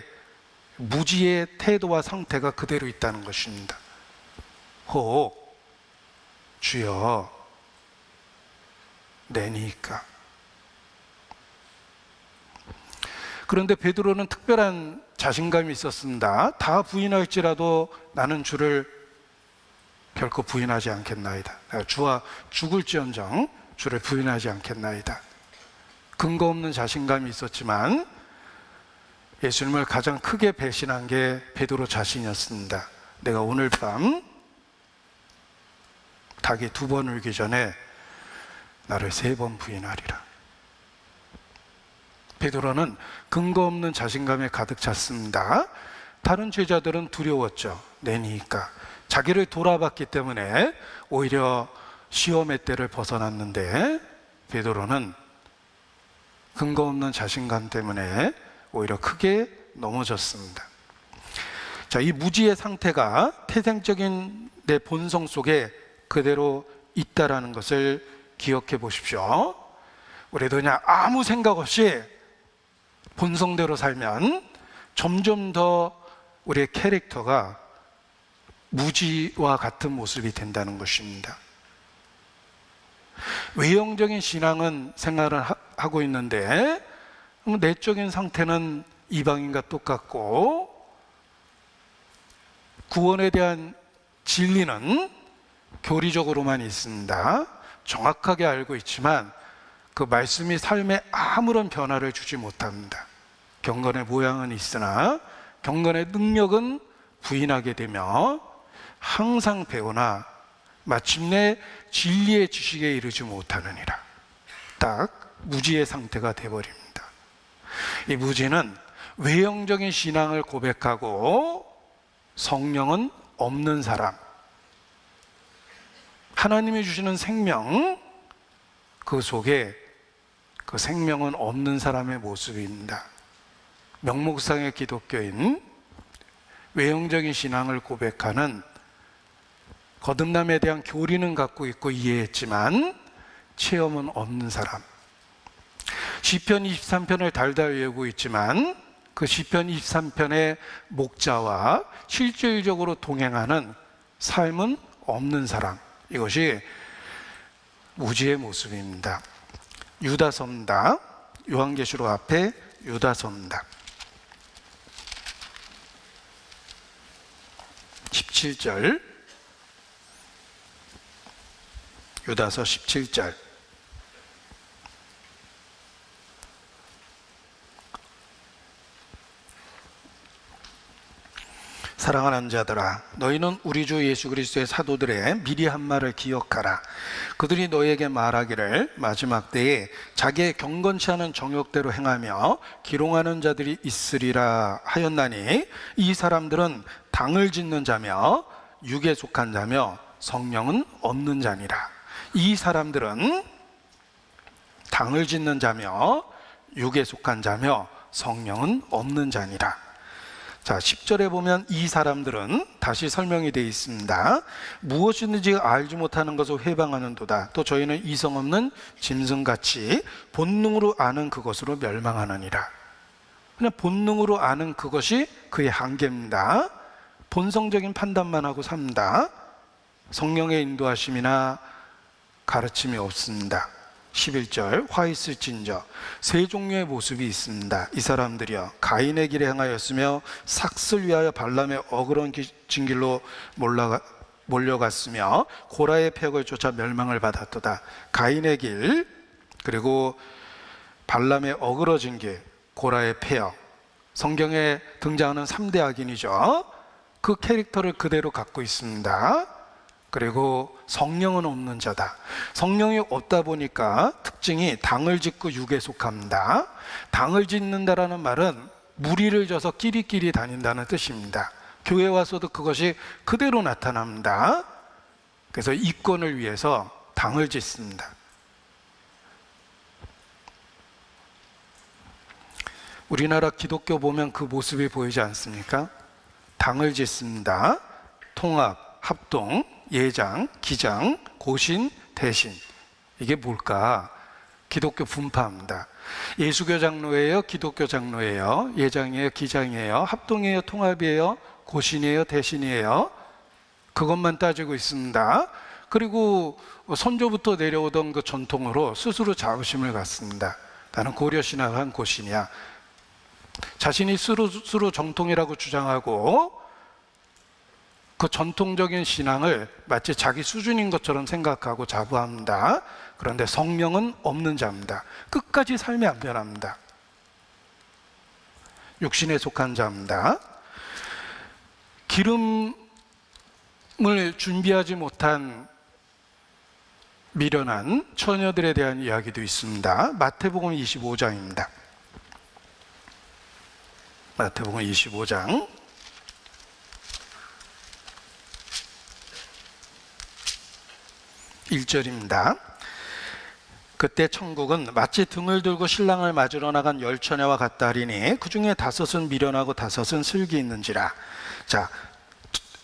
무지의 태도와 상태가 그대로 있다는 것입니다. 혹 주여 내니까. 그런데 베드로는 특별한 자신감이 있었습니다. 다 부인할지라도 나는 주를 결코 부인하지 않겠나이다. 내가 주와 죽을지언정 주를 부인하지 않겠나이다. 근거 없는 자신감이 있었지만 예수님을 가장 크게 배신한 게 베드로 자신이었습니다. 내가 오늘 밤 닭이 2번 울기 전에 나를 3번 부인하리라. 베드로는 근거 없는 자신감에 가득 찼습니다. 다른 제자들은 두려웠죠. 내니까. 자기를 돌아봤기 때문에 오히려 시험의 때를 벗어났는데 베드로는 근거 없는 자신감 때문에 오히려 크게 넘어졌습니다. 자, 이 무지의 상태가 태생적인 내 본성 속에 그대로 있다라는 것을 기억해 보십시오. 우리도 그냥 아무 생각 없이 본성대로 살면 점점 더 우리의 캐릭터가 무지와 같은 모습이 된다는 것입니다. 외형적인 신앙은 생활을 하고 있는데 내적인 상태는 이방인과 똑같고 구원에 대한 진리는 교리적으로만 있습니다. 정확하게 알고 있지만 그 말씀이 삶에 아무런 변화를 주지 못합니다. 경건의 모양은 있으나 경건의 능력은 부인하게 되며 항상 배우나 마침내 진리의 지식에 이르지 못하느니라. 딱 무지의 상태가 되어버립니다. 이 무지는 외형적인 신앙을 고백하고 성령은 없는 사람, 하나님이 주시는 생명, 그 속에 그 생명은 없는 사람의 모습입니다. 명목상의 기독교인, 외형적인 신앙을 고백하는, 거듭남에 대한 교리는 갖고 있고 이해했지만 체험은 없는 사람. 시편 23편을 달달 외우고 있지만 그 시편 23편의 목자와 실질적으로 동행하는 삶은 없는 사람. 이것이 무지의 모습입니다. 유다서입니다. 요한계시록 앞에 유다서입니다. 17절, 유다서 17절. 사랑하는 자들아, 너희는 우리 주 예수 그리스도의 사도들의 미리 한 말을 기억하라. 그들이 너희에게 말하기를 마지막 때에 자기의 경건치 않은 정욕대로 행하며 기롱하는 자들이 있으리라 하였나니, 이 사람들은 당을 짓는 자며 육에 속한 자며 성령은 없는 자니라. 이 사람들은 당을 짓는 자며 육에 속한 자며 성령은 없는 자니라. 자, 10절에 보면 이 사람들은 다시 설명이 되어 있습니다. 무엇이든지 알지 못하는 것을 회방하는도다. 또 저희는 이성 없는 짐승같이 본능으로 아는 그것으로 멸망하느니라. 그냥 본능으로 아는 그것이 그의 한계입니다. 본성적인 판단만 하고 삽니다. 성령의 인도하심이나 가르침이 없습니다. 11절, 화 있을진저. 세 종류의 모습이 있습니다. 이 사람들이여 가인의 길에 행하였으며 삭슬 위하여 발람의 어그러운 진길로 몰려갔으며 고라의 폐역을 쫓아 멸망을 받았도다. 가인의 길, 그리고 발람의 어그러진 길, 고라의 폐역. 성경에 등장하는 3대 악인이죠. 그 캐릭터를 그대로 갖고 있습니다. 그리고 성령은 없는 자다. 성령이 없다 보니까 특징이 당을 짓고 육에 속합니다. 당을 짓는다라는 말은 무리를 져서 끼리끼리 다닌다는 뜻입니다. 교회 와서도 그것이 그대로 나타납니다. 그래서 이권을 위해서 당을 짓습니다. 우리나라 기독교 보면 그 모습이 보이지 않습니까? 당을 짓습니다. 통합, 합동, 예장, 기장, 고신, 대신. 이게 뭘까? 기독교 분파입니다. 예수교 장로예요? 기독교 장로예요? 예장이에요? 기장이에요? 합동이에요? 통합이에요? 고신이에요? 대신이에요? 그것만 따지고 있습니다. 그리고 선조부터 내려오던 그 전통으로 스스로 자부심을 갖습니다. 나는 고려신학한 고신이야. 자신이 스스로 정통이라고 주장하고 그 전통적인 신앙을 마치 자기 수준인 것처럼 생각하고 자부합니다. 그런데 성령은 없는 자입니다. 끝까지 삶이 안 변합니다. 육신에 속한 자입니다. 기름을 준비하지 못한 미련한 처녀들에 대한 이야기도 있습니다. 마태복음 25장입니다. 마태복음 25장 1절입니다. 그때 천국은 마치 등을 들고 신랑을 맞으러 나간 10처녀와 같다 하리니 그 중에 5은 미련하고 5은 슬기 있는지라. 자,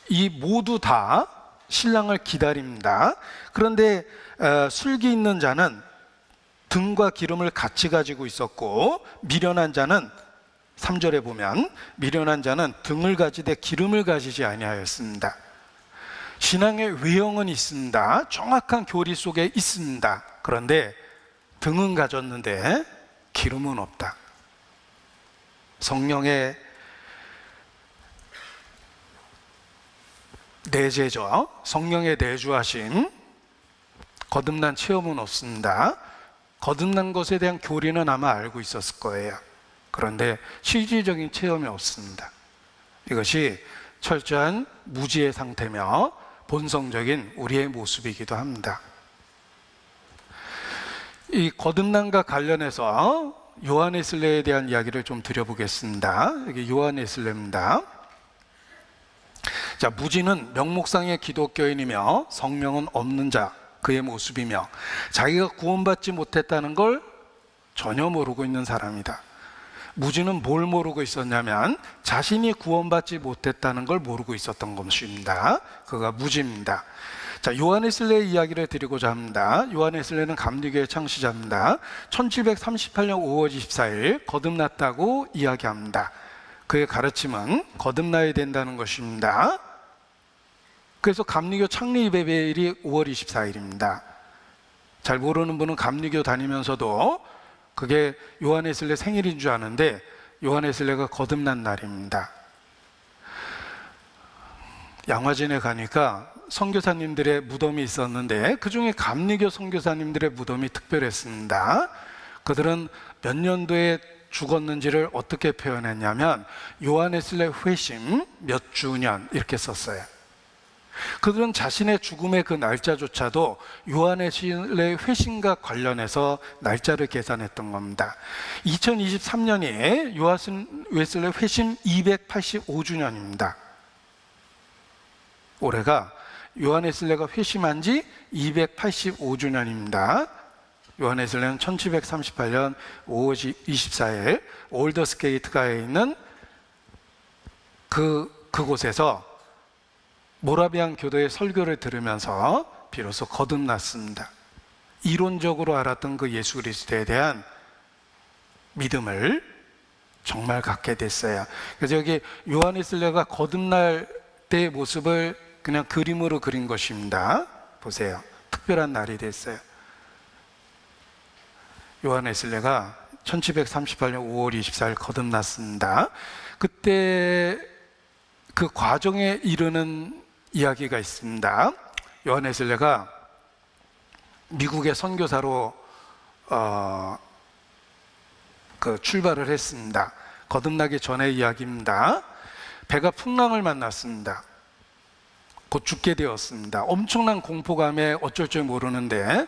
이 모두 다 신랑을 기다립니다. 그런데 슬기 있는 자는 등과 기름을 같이 가지고 있었고, 미련한 자는 3절에 보면 미련한 자는 등을 가지되 기름을 가지지 아니하였습니다. 신앙의 외형은 있습니다. 정확한 교리 속에 있습니다. 그런데 등은 가졌는데 기름은 없다. 성령의 내재죠. 성령의 내주하신 거듭난 체험은 없습니다. 거듭난 것에 대한 교리는 아마 알고 있었을 거예요. 그런데 실질적인 체험이 없습니다. 이것이 철저한 무지의 상태며 본성적인 우리의 모습이기도 합니다. 이 거듭남과 관련해서 요한에슬레에 대한 이야기를 좀 드려보겠습니다. 여기 요한에슬레입니다. 자, 무지는 명목상의 기독교인이며 성령은 없는 자, 그의 모습이며 자기가 구원받지 못했다는 걸 전혀 모르고 있는 사람이다. 무지는 뭘 모르고 있었냐면 자신이 구원받지 못했다는 걸 모르고 있었던 것입니다. 그가 무지입니다. 자, 요한에슬레의 이야기를 드리고자 합니다. 요한에슬레는 감리교의 창시자입니다. 1738년 5월 24일 거듭났다고 이야기합니다. 그의 가르침은 거듭나야 된다는 것입니다. 그래서 감리교 창립 예배일이 5월 24일입니다. 잘 모르는 분은 감리교 다니면서도 그게 요한에슬레 생일인 줄 아는데 요한에슬레가 거듭난 날입니다. 양화진에 가니까 선교사님들의 무덤이 있었는데 그중에 감리교 선교사님들의 무덤이 특별했습니다. 그들은 몇 년도에 죽었는지를 어떻게 표현했냐면 요한에슬레 회심 몇 주년 이렇게 썼어요. 그들은 자신의 죽음의 그 날짜조차도 요한에슬레 회심과 관련해서 날짜를 계산했던 겁니다. 2023년이 요한에슬레 회심 285주년입니다. 올해가 요한에슬레가 회심한 지 285주년입니다. 요한에슬레는 1738년 5월 24일 올더스게이트가에 있는 그곳에서 모라비안 교도의 설교를 들으면서 비로소 거듭났습니다. 이론적으로 알았던 그 예수 그리스도에 대한 믿음을 정말 갖게 됐어요. 그래서 여기 요한에슬레가 거듭날 때의 모습을 그냥 그림으로 그린 것입니다. 보세요. 특별한 날이 됐어요. 요한에슬레가 1738년 5월 24일 거듭났습니다. 그때 그 과정에 이르는 이야기가 있습니다. 요한에슬레가 미국의 선교사로 출발을 했습니다. 거듭나기 전의 이야기입니다. 배가 풍랑을 만났습니다. 곧 죽게 되었습니다. 엄청난 공포감에 어쩔 줄 모르는데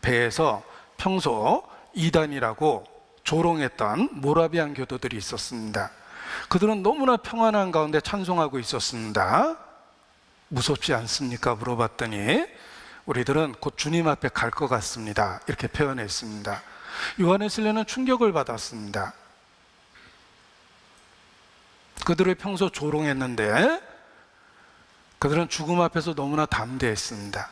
배에서 평소 이단이라고 조롱했던 모라비안 교도들이 있었습니다. 그들은 너무나 평안한 가운데 찬송하고 있었습니다. 무섭지 않습니까? 물어봤더니 우리들은 곧 주님 앞에 갈 것 같습니다. 이렇게 표현했습니다. 요한에슬레는 충격을 받았습니다. 그들을 평소 조롱했는데 그들은 죽음 앞에서 너무나 담대했습니다.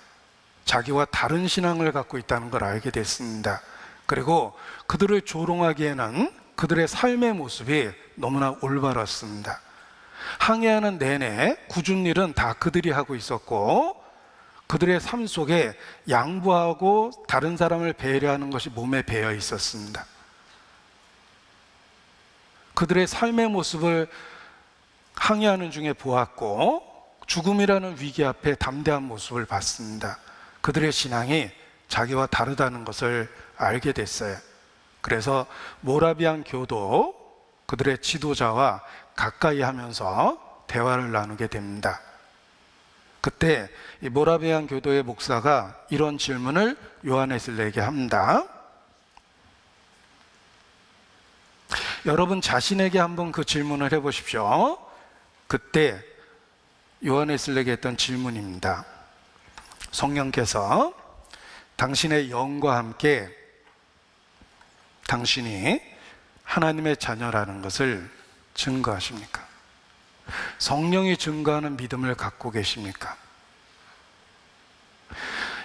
자기와 다른 신앙을 갖고 있다는 걸 알게 됐습니다. 그리고 그들을 조롱하기에는 그들의 삶의 모습이 너무나 올바랐습니다. 항해하는 내내 굳은 일은 다 그들이 하고 있었고, 그들의 삶 속에 양보하고 다른 사람을 배려하는 것이 몸에 배어 있었습니다. 그들의 삶의 모습을 항해하는 중에 보았고, 죽음이라는 위기 앞에 담대한 모습을 봤습니다. 그들의 신앙이 자기와 다르다는 것을 알게 됐어요. 그래서 모라비안 교도 그들의 지도자와 가까이 하면서 대화를 나누게 됩니다. 그때 이 모라비안 교도의 목사가 이런 질문을 요하네슬레에게 합니다. 여러분 자신에게 한번 그 질문을 해보십시오. 그때 요하네슬레에게 했던 질문입니다. 성령께서 당신의 영과 함께 당신이 하나님의 자녀라는 것을 증거하십니까? 성령이 증거하는 믿음을 갖고 계십니까?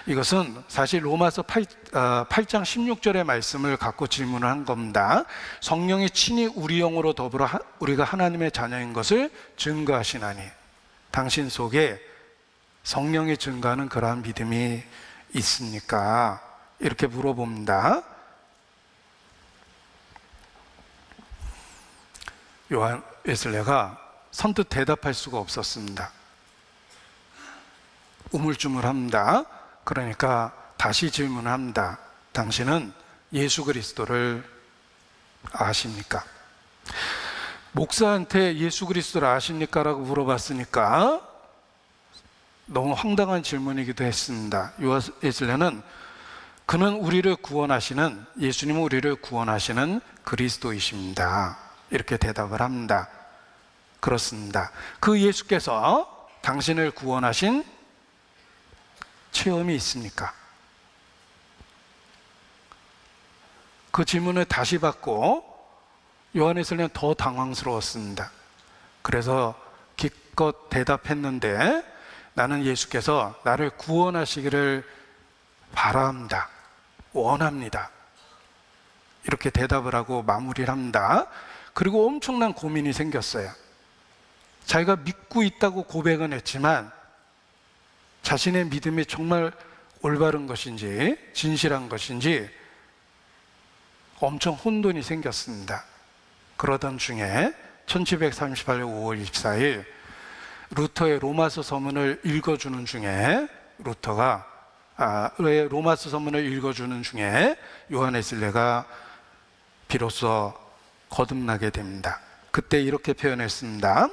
이것은 사실 로마서 8장 16절의 말씀을 갖고 질문을 한 겁니다. 성령이 친히 우리 영으로 더불어 우리가 하나님의 자녀인 것을 증거하시나니 당신 속에 성령이 증거하는 그러한 믿음이 있습니까? 이렇게 물어봅니다. 요한 웨슬레가 선뜻 대답할 수가 없었습니다. 우물쭈물합니다. 그러니까 다시 질문합니다. 당신은 예수 그리스도를 아십니까? 목사한테 예수 그리스도를 아십니까? 라고 물어봤으니까 너무 황당한 질문이기도 했습니다. 요한 웨슬레는 그는 우리를 구원하시는, 예수님은 우리를 구원하시는 그리스도이십니다. 이렇게 대답을 합니다. 그렇습니다. 그 예수께서 당신을 구원하신 체험이 있습니까? 그 질문을 다시 받고 요한에서는 더 당황스러웠습니다. 그래서 기껏 대답했는데 나는 예수께서 나를 구원하시기를 바랍니다. 원합니다. 이렇게 대답을 하고 마무리를 합니다. 그리고 엄청난 고민이 생겼어요. 자기가 믿고 있다고 고백은 했지만 자신의 믿음이 정말 올바른 것인지 진실한 것인지 엄청 혼돈이 생겼습니다. 그러던 중에 1738년 5월 24일 루터의 로마서 서문을 읽어주는 중에 로마서 서문을 읽어주는 중에 요한 웨슬레가 비로소 거듭나게 됩니다. 그때 이렇게 표현했습니다.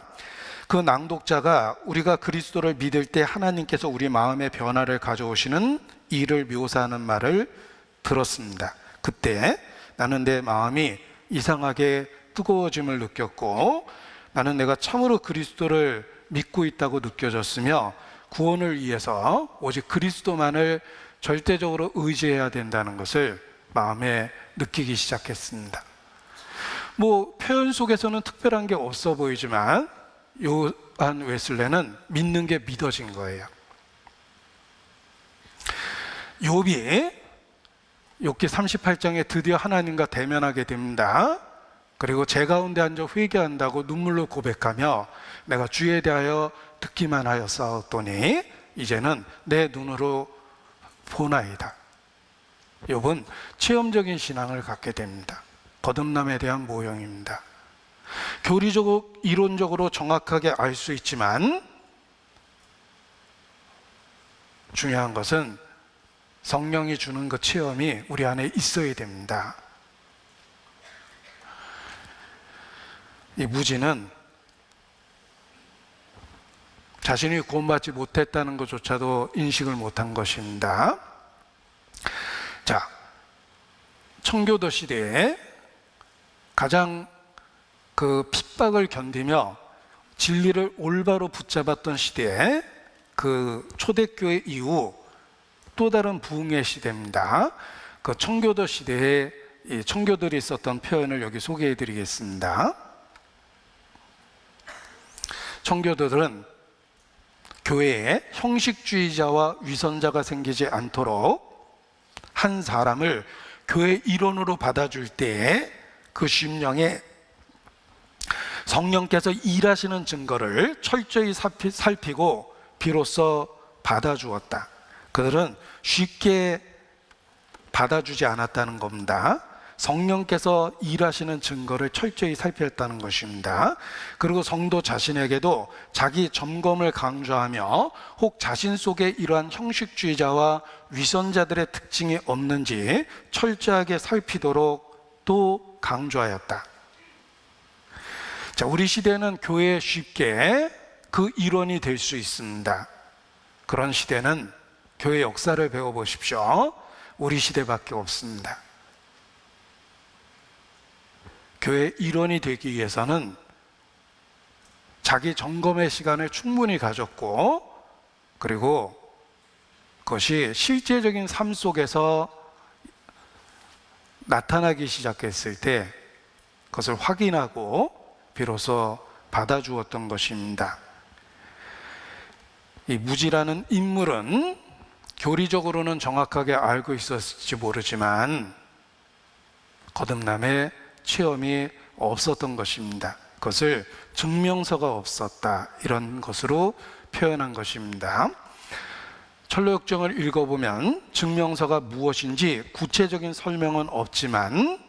그 낭독자가 우리가 그리스도를 믿을 때 하나님께서 우리 마음의 변화를 가져오시는 일을 묘사하는 말을 들었습니다. 그때 나는 내 마음이 이상하게 뜨거워짐을 느꼈고 나는 내가 참으로 그리스도를 믿고 있다고 느껴졌으며 구원을 위해서 오직 그리스도만을 절대적으로 의지해야 된다는 것을 마음에 느끼기 시작했습니다. 표현 속에서는 특별한 게 없어 보이지만 요한 웨슬레는 믿는 게 믿어진 거예요. 욥기 38장에 드디어 하나님과 대면하게 됩니다. 그리고 제 가운데 앉아 회개한다고 눈물로 고백하며 내가 주에 대하여 듣기만 하여 싸웠더니 이제는 내 눈으로 보나이다. 욥은 체험적인 신앙을 갖게 됩니다. 거듭남에 대한 모형입니다. 교리적으로 이론적으로 정확하게 알 수 있지만 중요한 것은 성령이 주는 그 체험이 우리 안에 있어야 됩니다. 이 무지는 자신이 구원받지 못했다는 것조차도 인식을 못한 것입니다. 자, 청교도 시대에 가장 그 핍박을 견디며 진리를 올바로 붙잡았던 시대에 그 초대교회 이후 또 다른 부흥의 시대입니다. 그 청교도 시대에 이 청교들이 썼던 표현을 여기 소개해 드리겠습니다. 청교도들은 교회에 형식주의자와 위선자가 생기지 않도록 한 사람을 교회 일원으로 받아줄 때 그 심령에 성령께서 일하시는 증거를 철저히 살피고 비로소 받아주었다. 그들은 쉽게 받아주지 않았다는 겁니다. 성령께서 일하시는 증거를 철저히 살폈다는 것입니다. 그리고 성도 자신에게도 자기 점검을 강조하며 혹 자신 속에 이러한 형식주의자와 위선자들의 특징이 없는지 철저하게 살피도록 또 강조하였다. 자, 우리 시대는 교회에 쉽게 그 일원이 될 수 있습니다. 그런 시대는 교회 역사를 배워보십시오. 우리 시대밖에 없습니다. 교회 일원이 되기 위해서는 자기 점검의 시간을 충분히 가졌고, 그리고 그것이 실제적인 삶 속에서 나타나기 시작했을 때 그것을 확인하고 비로소 받아주었던 것입니다. 이 무지라는 인물은 교리적으로는 정확하게 알고 있었을지 모르지만 거듭남의 체험이 없었던 것입니다. 그것을 증명서가 없었다, 이런 것으로 표현한 것입니다. 철로역정을 읽어보면 증명서가 무엇인지 구체적인 설명은 없지만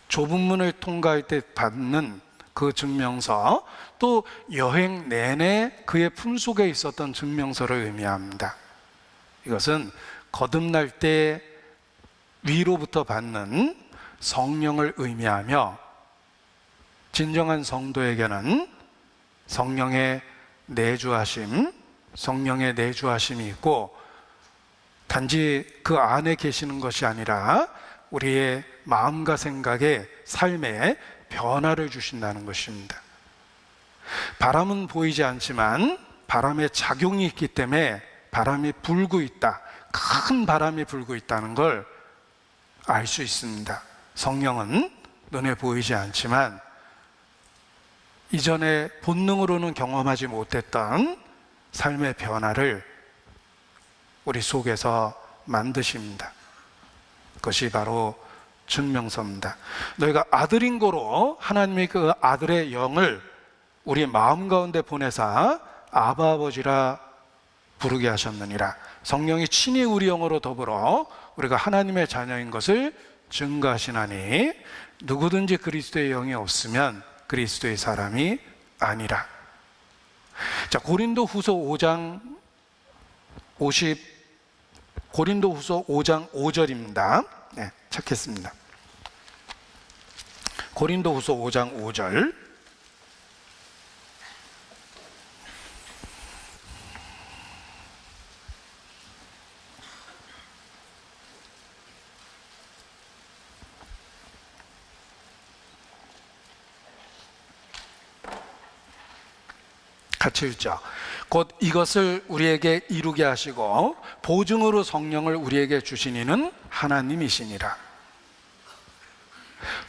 좁은 문을 통과할 때 받는 그 증명서, 또 여행 내내 그의 품속에 있었던 증명서를 의미합니다. 이것은 거듭날 때 위로부터 받는 성령을 의미하며, 진정한 성도에게는 성령의 내주하심이 있고, 단지 그 안에 계시는 것이 아니라 우리의 마음과 생각에, 삶에 변화를 주신다는 것입니다. 바람은 보이지 않지만 바람의 작용이 있기 때문에 바람이 불고 있다, 큰 바람이 불고 있다는 걸 알 수 있습니다. 성령은 눈에 보이지 않지만 이전에 본능으로는 경험하지 못했던 삶의 변화를 우리 속에서 만드십니다. 그것이 바로 증명서입니다. 너희가 아들인 고로 하나님의 그 아들의 영을 우리 마음 가운데 보내사 아바 아버지라 부르게 하셨느니라. 성령이 친히 우리 영으로 더불어 우리가 하나님의 자녀인 것을 증거하시나니 누구든지 그리스도의 영이 없으면 그리스도의 사람이 아니라. 자, 고린도후서 5장 5절입니다. 네, 찾겠습니다. 고린도후서 5장 5절. 같이 읽죠. 곧 이것을 우리에게 이루게 하시고 보증으로 성령을 우리에게 주신 이는 하나님이시니라.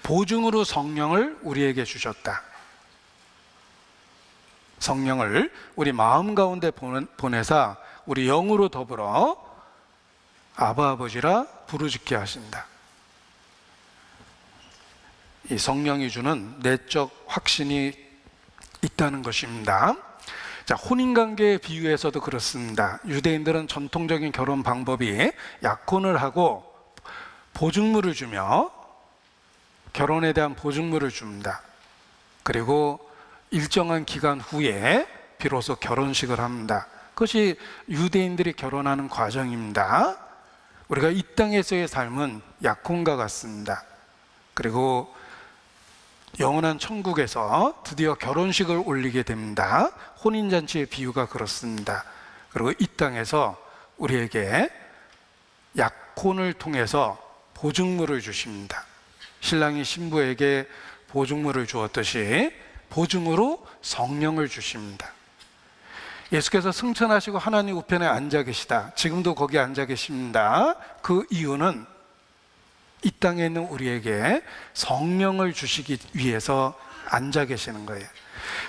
보증으로 성령을 우리에게 주셨다. 성령을 우리 마음 가운데 보내사 우리 영으로 더불어 아바 아버지라 부르짖게 하신다. 이 성령이 주는 내적 확신이 있다는 것입니다. 자, 혼인관계에 비유해서도 그렇습니다. 유대인들은 전통적인 결혼 방법이 약혼을 하고 보증물을 주며, 결혼에 대한 보증물을 줍니다. 그리고 일정한 기간 후에 비로소 결혼식을 합니다. 그것이 유대인들이 결혼하는 과정입니다. 우리가 이 땅에서의 삶은 약혼과 같습니다. 그리고 영원한 천국에서 드디어 결혼식을 올리게 됩니다. 혼인잔치의 비유가 그렇습니다. 그리고 이 땅에서 우리에게 약혼을 통해서 보증물을 주십니다. 신랑이 신부에게 보증물을 주었듯이 보증으로 성령을 주십니다. 예수께서 승천하시고 하나님 우편에 앉아 계시다. 지금도 거기 앉아 계십니다. 그 이유는 이 땅에 있는 우리에게 성령을 주시기 위해서 앉아 계시는 거예요.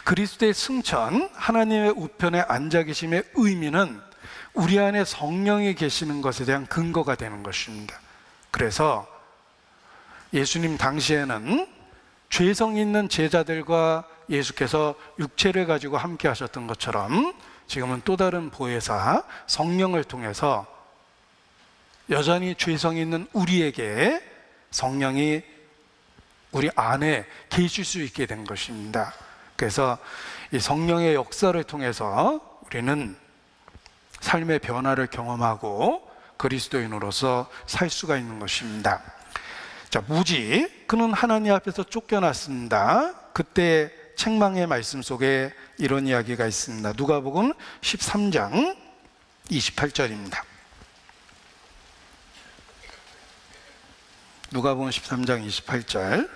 그리스도의 승천, 하나님의 우편에 앉아 계심의 의미는 우리 안에 성령이 계시는 것에 대한 근거가 되는 것입니다. 그래서 예수님 당시에는 죄성 있는 제자들과 예수께서 육체를 가지고 함께 하셨던 것처럼 지금은 또 다른 보혜사 성령을 통해서 여전히 죄성 있는 우리에게 성령이 우리 안에 계실 수 있게 된 것입니다. 그래서 이 성령의 역사를 통해서 우리는 삶의 변화를 경험하고 그리스도인으로서 살 수가 있는 것입니다. 자, 무지, 그는 하나님 앞에서 쫓겨났습니다. 그때 책망의 말씀 속에 이런 이야기가 있습니다. 누가복음 13장 28절입니다. 누가복음 13장 28절.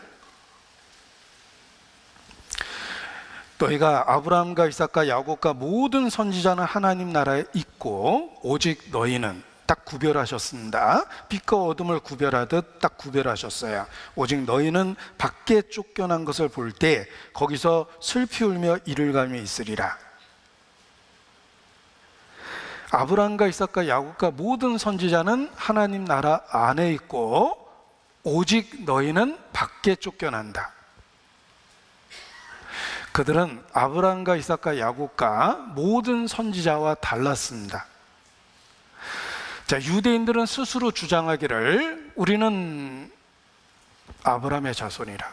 너희가 아브라함과 이삭과 야곱과 모든 선지자는 하나님 나라에 있고 오직 너희는, 딱 구별하셨습니다. 빛과 어둠을 구별하듯 딱 구별하셨어요. 오직 너희는 밖에 쫓겨난 것을 볼 때 거기서 슬피 울며 이를 갈며 있으리라. 아브라함과 이삭과 야곱과 모든 선지자는 하나님 나라 안에 있고 오직 너희는 밖에 쫓겨난다. 그들은 아브라함과 이삭과 야곱과 모든 선지자와 달랐습니다. 자, 유대인들은 스스로 주장하기를 우리는 아브라함의 자손이라.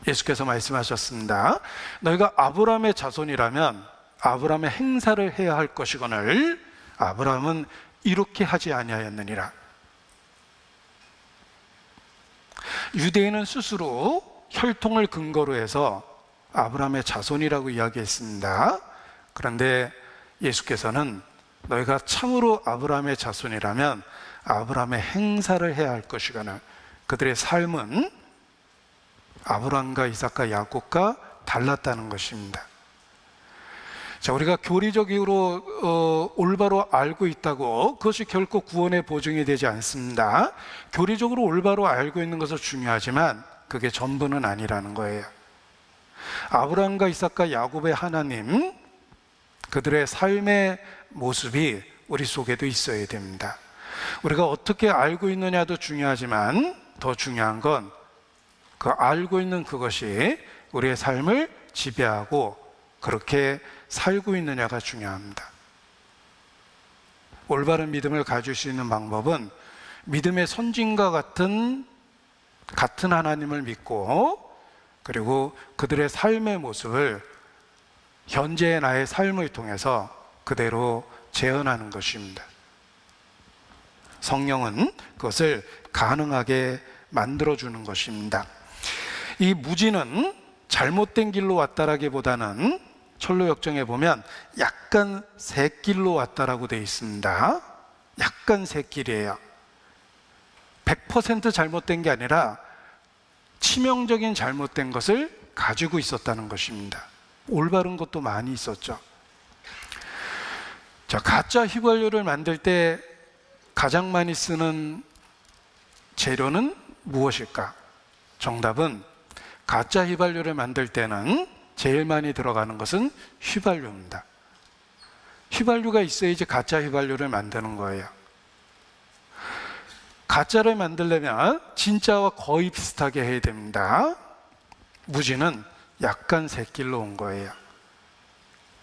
예수께서 말씀하셨습니다. 너희가 아브라함의 자손이라면 아브라함의 행사를 해야 할 것이거늘 아브라함은 이렇게 하지 아니하였느니라. 유대인은 스스로 혈통을 근거로 해서 아브라함의 자손이라고 이야기했습니다. 그런데 예수께서는 너희가 참으로 아브라함의 자손이라면 아브라함의 행사를 해야 할 것이거늘 그들의 삶은 아브라함과 이삭과 야곱과 달랐다는 것입니다. 자, 우리가 교리적으로 올바로 알고 있다고 그것이 결코 구원의 보증이 되지 않습니다. 교리적으로 올바로 알고 있는 것은 중요하지만 그게 전부는 아니라는 거예요. 아브라함과 이삭과 야곱의 하나님, 그들의 삶의 모습이 우리 속에도 있어야 됩니다. 우리가 어떻게 알고 있느냐도 중요하지만 더 중요한 건 그 알고 있는 그것이 우리의 삶을 지배하고 그렇게 살고 있느냐가 중요합니다. 올바른 믿음을 가질 수 있는 방법은 믿음의 선진과 같은 하나님을 믿고 그리고 그들의 삶의 모습을 현재의 나의 삶을 통해서 그대로 재현하는 것입니다. 성령은 그것을 가능하게 만들어주는 것입니다. 이 무지는 잘못된 길로 왔다라기보다는 철로 역정에 보면 약간 새길로 왔다라고 되어 있습니다. 약간 새길이에요. 100% 잘못된 게 아니라 치명적인 잘못된 것을 가지고 있었다는 것입니다. 올바른 것도 많이 있었죠. 자, 가짜 휘발유를 만들 때 가장 많이 쓰는 재료는 무엇일까? 정답은 가짜 휘발유를 만들 때는 제일 많이 들어가는 것은 휘발유입니다. 휘발유가 있어야지 가짜 휘발유를 만드는 거예요. 가짜를 만들려면 진짜와 거의 비슷하게 해야 됩니다. 무지는 약간 새길로 온 거예요.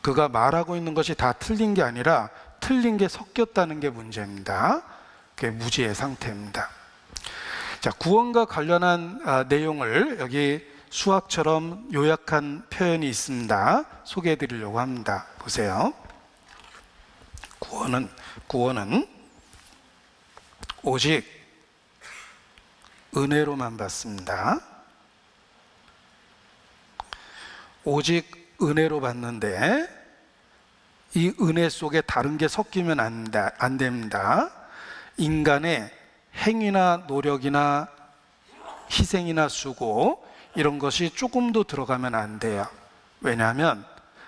그가 말하고 있는 것이 다 틀린 게 아니라 틀린 게 섞였다는 게 문제입니다. 그게 무지의 상태입니다. 자, 구원과 관련한 내용을 여기 수학처럼 요약한 표현이 있습니다. 소개해 드리려고 합니다. 보세요. 구원은 오직 은혜로만 받습니다. 오직 은혜로 받는데 이 은혜 속에 다른 게 섞이면 안 됩니다. 인간의 행위나 노력이나 희생이나 수고 이런 것이 조금도 들어가면 안 돼요. 왜냐하면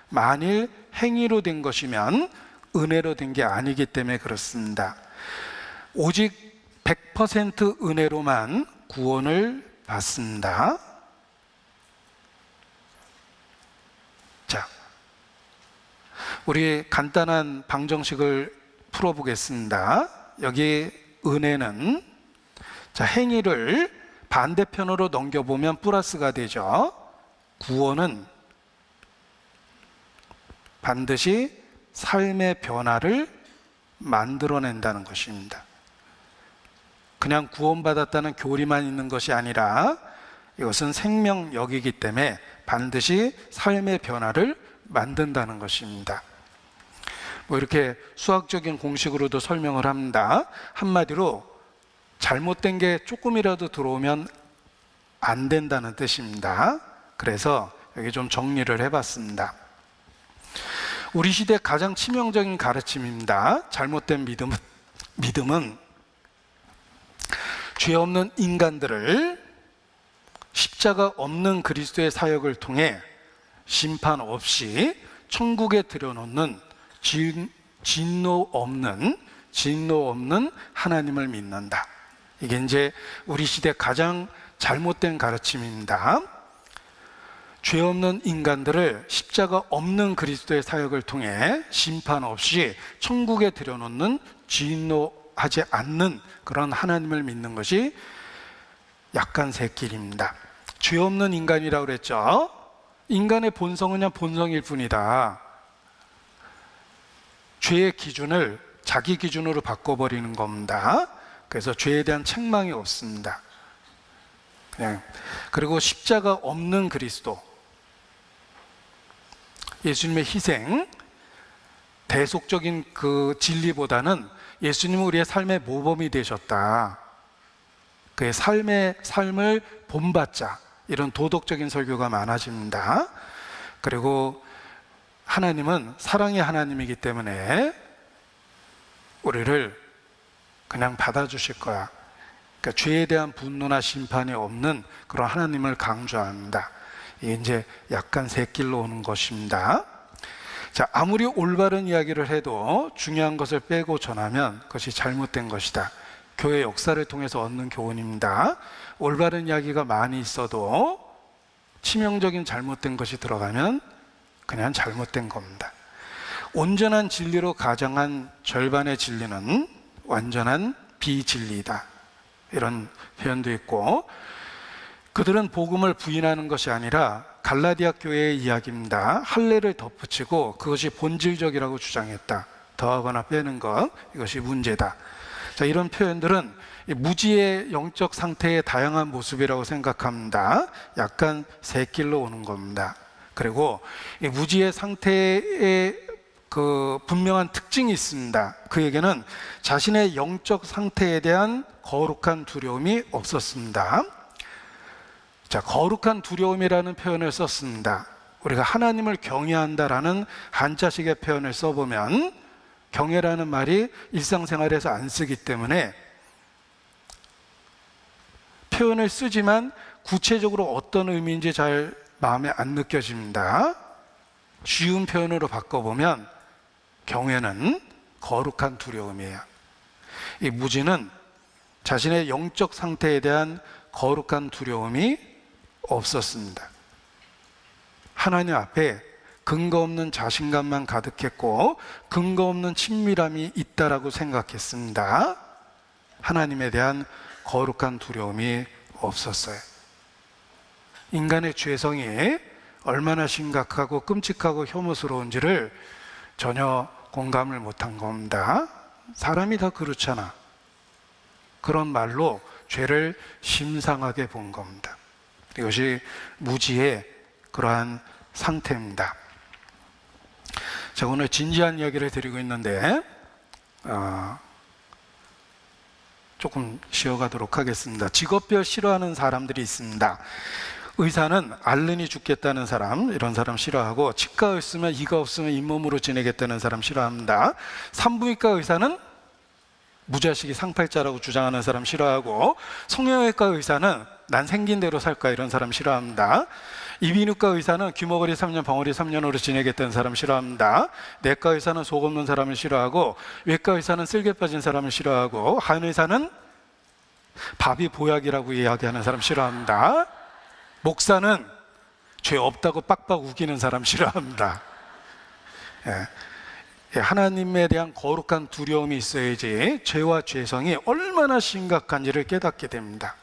만일 행위로 된 것이면 은혜로 된 게 아니기 때문에 그렇습니다. 오직 100% 은혜로만 구원을 받습니다. 자, 우리 간단한 방정식을 풀어보겠습니다. 여기 은혜는 자, 행위를 반대편으로 넘겨보면 플러스가 되죠. 구원은 반드시 삶의 변화를 만들어낸다는 것입니다. 그냥 구원받았다는 교리만 있는 것이 아니라 이것은 생명력이기 때문에 반드시 삶의 변화를 만든다는 것입니다. 뭐 이렇게 수학적인 공식으로도 설명을 합니다. 한마디로 잘못된 게 조금이라도 들어오면 안 된다는 뜻입니다. 그래서 여기 좀 정리를 해봤습니다. 우리 시대 가장 치명적인 가르침입니다. 잘못된 믿음은 죄 없는 인간들을 십자가 없는 그리스도의 사역을 통해 심판 없이 천국에 들여놓는 진노 없는 하나님을 믿는다. 이게 이제 우리 시대 가장 잘못된 가르침입니다. 죄 없는 인간들을 십자가 없는 그리스도의 사역을 통해 심판 없이 천국에 들여놓는 진노하지 않는 그런 하나님을 믿는 것이 약간 새길입니다. 죄 없는 인간이라고 그랬죠. 인간의 본성은 그냥 본성일 뿐이다. 죄의 기준을 자기 기준으로 바꿔버리는 겁니다. 그래서 죄에 대한 책망이 없습니다. 그리고 십자가 없는 그리스도, 예수님의 희생, 대속적인 그 진리보다는 예수님은 우리의 삶의 모범이 되셨다. 그의 삶을 본받자. 이런 도덕적인 설교가 많아집니다. 그리고 하나님은 사랑의 하나님이기 때문에 우리를 그냥 받아주실 거야. 그러니까 죄에 대한 분노나 심판이 없는 그런 하나님을 강조합니다. 이게 이제 약간 새길로 오는 것입니다. 자, 아무리 올바른 이야기를 해도 중요한 것을 빼고 전하면 그것이 잘못된 것이다. 교회 역사를 통해서 얻는 교훈입니다. 올바른 이야기가 많이 있어도 치명적인 잘못된 것이 들어가면 그냥 잘못된 겁니다. 온전한 진리로 가정한 절반의 진리는 완전한 비진리다. 이런 표현도 있고, 그들은 복음을 부인하는 것이 아니라 갈라디아 교회의 이야기입니다. 할례를 덧붙이고 그것이 본질적이라고 주장했다. 더하거나 빼는 것, 이것이 문제다. 자, 이런 표현들은 무지의 영적 상태의 다양한 모습이라고 생각합니다. 약간 새길로 오는 겁니다. 그리고 이 무지의 상태의 그 분명한 특징이 있습니다. 그에게는 자신의 영적 상태에 대한 거룩한 두려움이 없었습니다. 자, 거룩한 두려움이라는 표현을 썼습니다. 우리가 하나님을 경외한다라는 한자식의 표현을 써보면 경외라는 말이 일상생활에서 안 쓰기 때문에 표현을 쓰지만 구체적으로 어떤 의미인지 잘 마음에 안 느껴집니다. 쉬운 표현으로 바꿔보면 경외는 거룩한 두려움이에요. 이 무지는 자신의 영적 상태에 대한 거룩한 두려움이 없었습니다. 하나님 앞에 근거 없는 자신감만 가득했고 근거 없는 친밀함이 있다라고 생각했습니다. 하나님에 대한 거룩한 두려움이 없었어요. 인간의 죄성이 얼마나 심각하고 끔찍하고 혐오스러운지를 전혀 공감을 못한 겁니다. 사람이 다 그렇잖아. 그런 말로 죄를 심상하게 본 겁니다. 이것이 무지의 그러한 상태입니다. 제가 오늘 진지한 이야기를 드리고 있는데 조금 쉬어가도록 하겠습니다. 직업별 싫어하는 사람들이 있습니다. 의사는 앓느니 죽겠다는 사람, 이런 사람 싫어하고, 치과 있으면 이가 없으면 잇몸으로 지내겠다는 사람 싫어합니다. 산부인과 의사는 무자식이 상팔자라고 주장하는 사람 싫어하고, 성형외과 의사는 난 생긴 대로 살까 이런 사람 싫어합니다. 이비인후과 의사는 귀머거리 3년 벙어리 3년으로 지내겠다는 사람 싫어합니다. 내과 의사는 속 없는 사람을 싫어하고, 외과 의사는 쓸개 빠진 사람을 싫어하고, 한의사는 밥이 보약이라고 이야기하는 사람 싫어합니다. 목사는 죄 없다고 빡빡 우기는 사람 싫어합니다. 예. 하나님에 대한 거룩한 두려움이 있어야지 죄와 죄성이 얼마나 심각한지를 깨닫게 됩니다.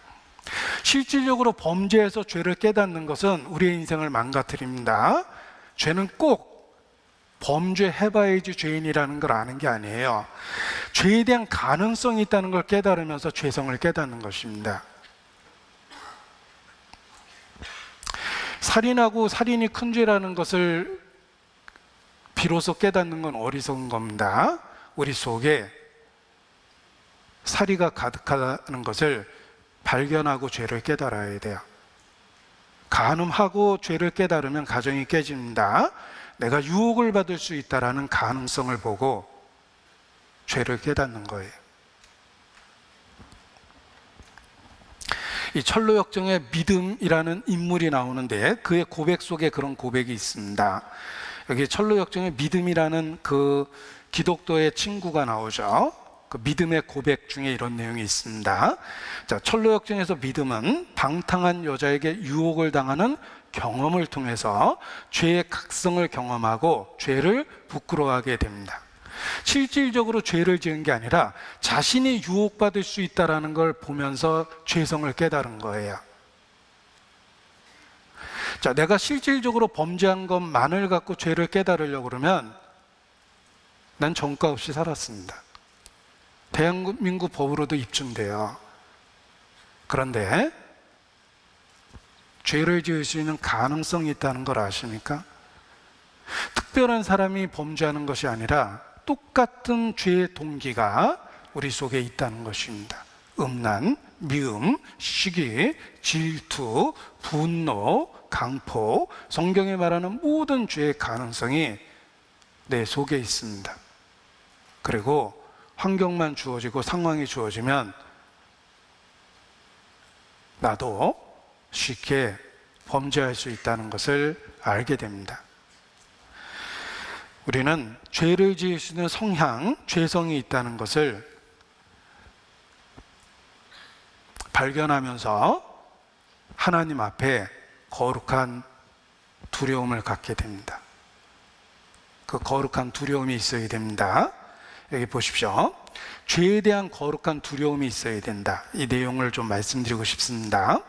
실질적으로 범죄에서 죄를 깨닫는 것은 우리의 인생을 망가뜨립니다. 죄는 꼭 범죄해봐야지 죄인이라는 걸 아는 게 아니에요. 죄에 대한 가능성이 있다는 걸 깨달으면서 죄성을 깨닫는 것입니다. 살인하고 살인이 큰 죄라는 것을 비로소 깨닫는 건 어리석은 겁니다. 우리 속에 살이가 가득하다는 것을 발견하고 죄를 깨달아야 돼요. 간음하고 죄를 깨달으면 가정이 깨집니다. 내가 유혹을 받을 수 있다는 가능성을 보고 죄를 깨닫는 거예요. 이 철로역정에 믿음이라는 인물이 나오는데 그의 고백 속에 그런 고백이 있습니다. 여기 철로역정에 믿음이라는 그 기독교의 친구가 나오죠. 그 믿음의 고백 중에 이런 내용이 있습니다. 자, 철로역정에서 믿음은 방탕한 여자에게 유혹을 당하는 경험을 통해서 죄의 각성을 경험하고 죄를 부끄러워하게 됩니다. 실질적으로 죄를 지은 게 아니라 자신이 유혹받을 수 있다는 걸 보면서 죄성을 깨달은 거예요. 자, 내가 실질적으로 범죄한 것만을 갖고 죄를 깨달으려고 그러면 난 전과 없이 살았습니다. 대한민국 법으로도 입증돼요. 그런데 죄를 지을 수 있는 가능성이 있다는 걸 아십니까? 특별한 사람이 범죄하는 것이 아니라 똑같은 죄의 동기가 우리 속에 있다는 것입니다. 음란, 미움, 시기, 질투, 분노, 강포, 성경에 말하는 모든 죄의 가능성이 내 속에 있습니다. 그리고 환경만 주어지고 상황이 주어지면 나도 쉽게 범죄할 수 있다는 것을 알게 됩니다. 우리는 죄를 지을 수 있는 성향, 죄성이 있다는 것을 발견하면서 하나님 앞에 거룩한 두려움을 갖게 됩니다. 그 거룩한 두려움이 있어야 됩니다. 여기 보십시오. 죄에 대한 거룩한 두려움이 있어야 된다. 이 내용을 좀 말씀드리고 싶습니다.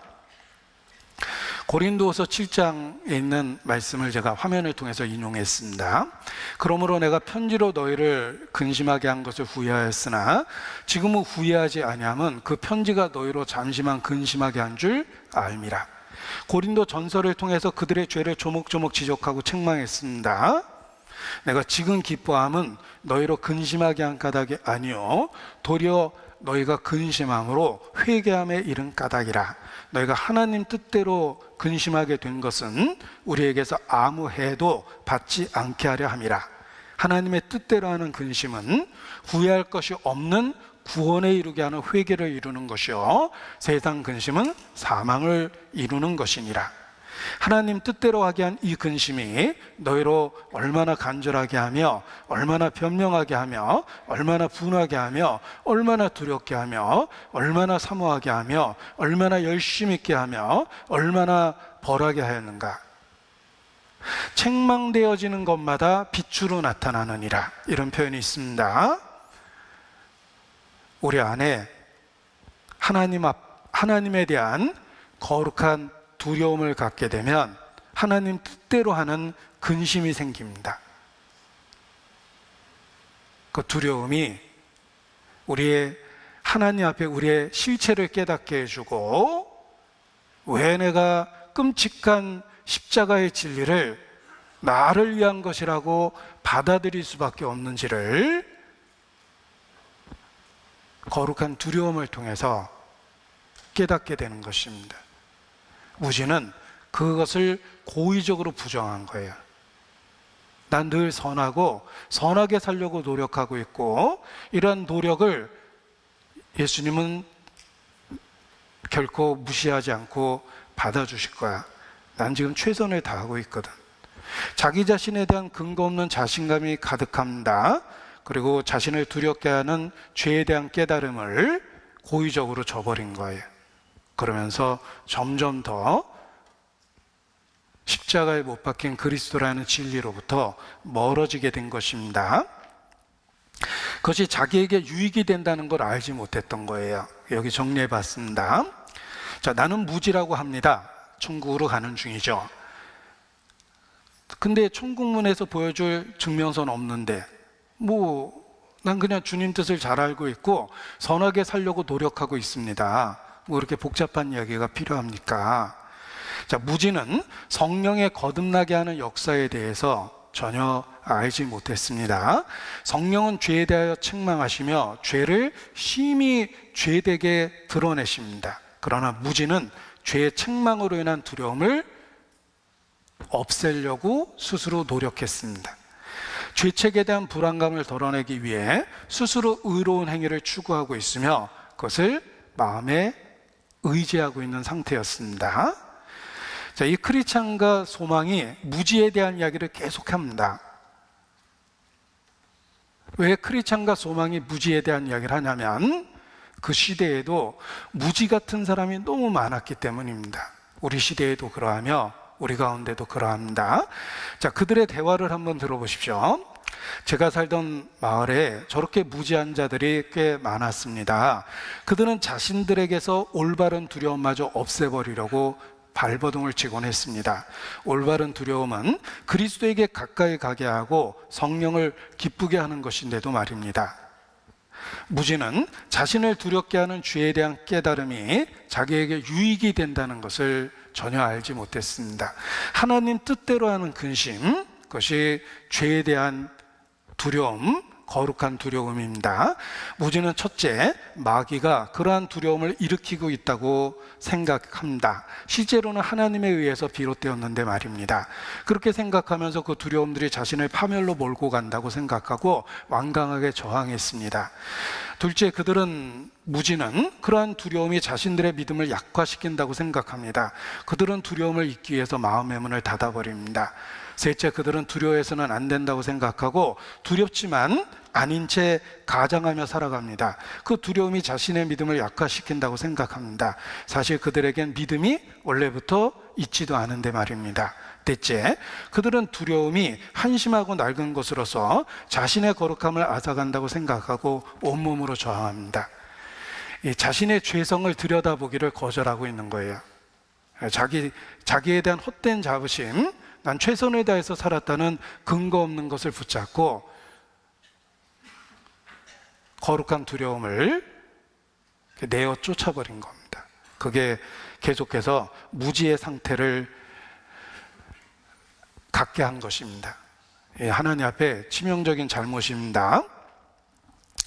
고린도후서 7장에 있는 말씀을 제가 화면을 통해서 인용했습니다. 그러므로 내가 편지로 너희를 근심하게 한 것을 후회하였으나 지금은 후회하지 아니함은 그 편지가 너희로 잠시만 근심하게 한 줄 알미라. 고린도 전설을 통해서 그들의 죄를 조목조목 지적하고 책망했습니다. 내가 지금 기뻐함은 너희로 근심하게 한 까닭이 아니요 도리어 너희가 근심함으로 회개함에 이른 까닭이라. 너희가 하나님 뜻대로 근심하게 된 것은 우리에게서 아무 해도 받지 않게 하려 함이라. 하나님의 뜻대로 하는 근심은 후회할 것이 없는 구원에 이르게 하는 회개를 이루는 것이요 세상 근심은 사망을 이루는 것이니라. 하나님 뜻대로 하게 한 이 근심이 너희로 얼마나 간절하게 하며 얼마나 변명하게 하며 얼마나 분하게 하며 얼마나 두렵게 하며 얼마나 사모하게 하며 얼마나 열심 있게 하며 얼마나 벌하게 하였는가. 책망되어지는 것마다 빛으로 나타나느니라. 이런 표현이 있습니다. 우리 안에 하나님에 대한 거룩한 두려움을 갖게 되면 하나님 뜻대로 하는 근심이 생깁니다. 그 두려움이 우리의 하나님 앞에 우리의 실체를 깨닫게 해주고 왜 내가 끔찍한 십자가의 진리를 나를 위한 것이라고 받아들일 수밖에 없는지를 거룩한 두려움을 통해서 깨닫게 되는 것입니다. 우지는 그것을 고의적으로 부정한 거예요. 난 늘 선하고 선하게 살려고 노력하고 있고 이러한 노력을 예수님은 결코 무시하지 않고 받아주실 거야. 난 지금 최선을 다하고 있거든. 자기 자신에 대한 근거 없는 자신감이 가득합니다. 그리고 자신을 두렵게 하는 죄에 대한 깨달음을 고의적으로 저버린 거예요. 그러면서 점점 더 십자가에 못 박힌 그리스도라는 진리로부터 멀어지게 된 것입니다. 그것이 자기에게 유익이 된다는 걸 알지 못했던 거예요. 여기 정리해 봤습니다. 자, 나는 무지라고 합니다. 천국으로 가는 중이죠. 근데 천국문에서 보여줄 증명서는 없는데 난 그냥 주님 뜻을 잘 알고 있고 선하게 살려고 노력하고 있습니다. 이렇게 복잡한 이야기가 필요합니까? 자, 무지는 성령의 거듭나게 하는 역사에 대해서 전혀 알지 못했습니다. 성령은 죄에 대하여 책망하시며 죄를 심히 죄되게 드러내십니다. 그러나 무지는 죄의 책망으로 인한 두려움을 없애려고 스스로 노력했습니다. 죄책에 대한 불안감을 덜어내기 위해 스스로 의로운 행위를 추구하고 있으며 그것을 마음에 의지하고 있는 상태였습니다. 자, 이 크리스찬과 소망이 무지에 대한 이야기를 계속합니다. 왜 크리스찬과 소망이 무지에 대한 이야기를 하냐면 그 시대에도 무지 같은 사람이 너무 많았기 때문입니다. 우리 시대에도 그러하며 우리 가운데도 그러합니다. 자, 그들의 대화를 한번 들어보십시오. 제가 살던 마을에 저렇게 무지한 자들이 꽤 많았습니다. 그들은 자신들에게서 올바른 두려움마저 없애버리려고 발버둥을 치곤 했습니다. 올바른 두려움은 그리스도에게 가까이 가게 하고 성령을 기쁘게 하는 것인데도 말입니다. 무지는 자신을 두렵게 하는 죄에 대한 깨달음이 자기에게 유익이 된다는 것을 전혀 알지 못했습니다. 하나님 뜻대로 하는 근심, 그것이 죄에 대한 두려움, 거룩한 두려움입니다. 무지는 첫째, 마귀가 그러한 두려움을 일으키고 있다고 생각합니다. 실제로는 하나님에 의해서 비롯되었는데 말입니다. 그렇게 생각하면서 그 두려움들이 자신을 파멸로 몰고 간다고 생각하고 완강하게 저항했습니다. 둘째, 무지는 그러한 두려움이 자신들의 믿음을 약화시킨다고 생각합니다. 그들은 두려움을 잊기 위해서 마음의 문을 닫아버립니다. 셋째, 그들은 두려워해서는 안 된다고 생각하고 두렵지만 아닌 채 가장하며 살아갑니다. 그 두려움이 자신의 믿음을 약화시킨다고 생각합니다. 사실 그들에겐 믿음이 원래부터 있지도 않은데 말입니다. 넷째, 그들은 두려움이 한심하고 낡은 것으로서 자신의 거룩함을 앗아간다고 생각하고 온몸으로 저항합니다. 자신의 죄성을 들여다보기를 거절하고 있는 거예요. 자기에 대한 헛된 자부심, 난 최선을 다해서 살았다는 근거 없는 것을 붙잡고 거룩한 두려움을 내어 쫓아버린 겁니다. 그게 계속해서 무지의 상태를 갖게 한 것입니다. 하나님 앞에 치명적인 잘못입니다.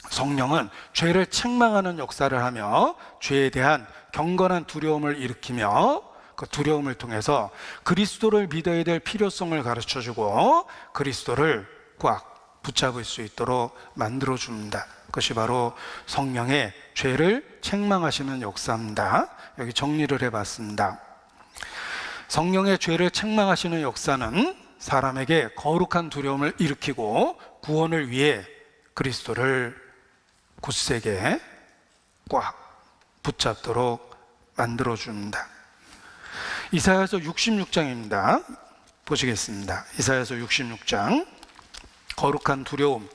성령은 죄를 책망하는 역사를 하며 죄에 대한 경건한 두려움을 일으키며 그 두려움을 통해서 그리스도를 믿어야 될 필요성을 가르쳐주고 그리스도를 꽉 붙잡을 수 있도록 만들어줍니다. 그것이 바로 성령의 죄를 책망하시는 역사입니다. 여기 정리를 해봤습니다. 성령의 죄를 책망하시는 역사는 사람에게 거룩한 두려움을 일으키고 구원을 위해 그리스도를 굳세게 꽉 붙잡도록 만들어줍니다. 이사야서 66장입니다. 보시겠습니다. 이사야서 66장. 거룩한 두려움.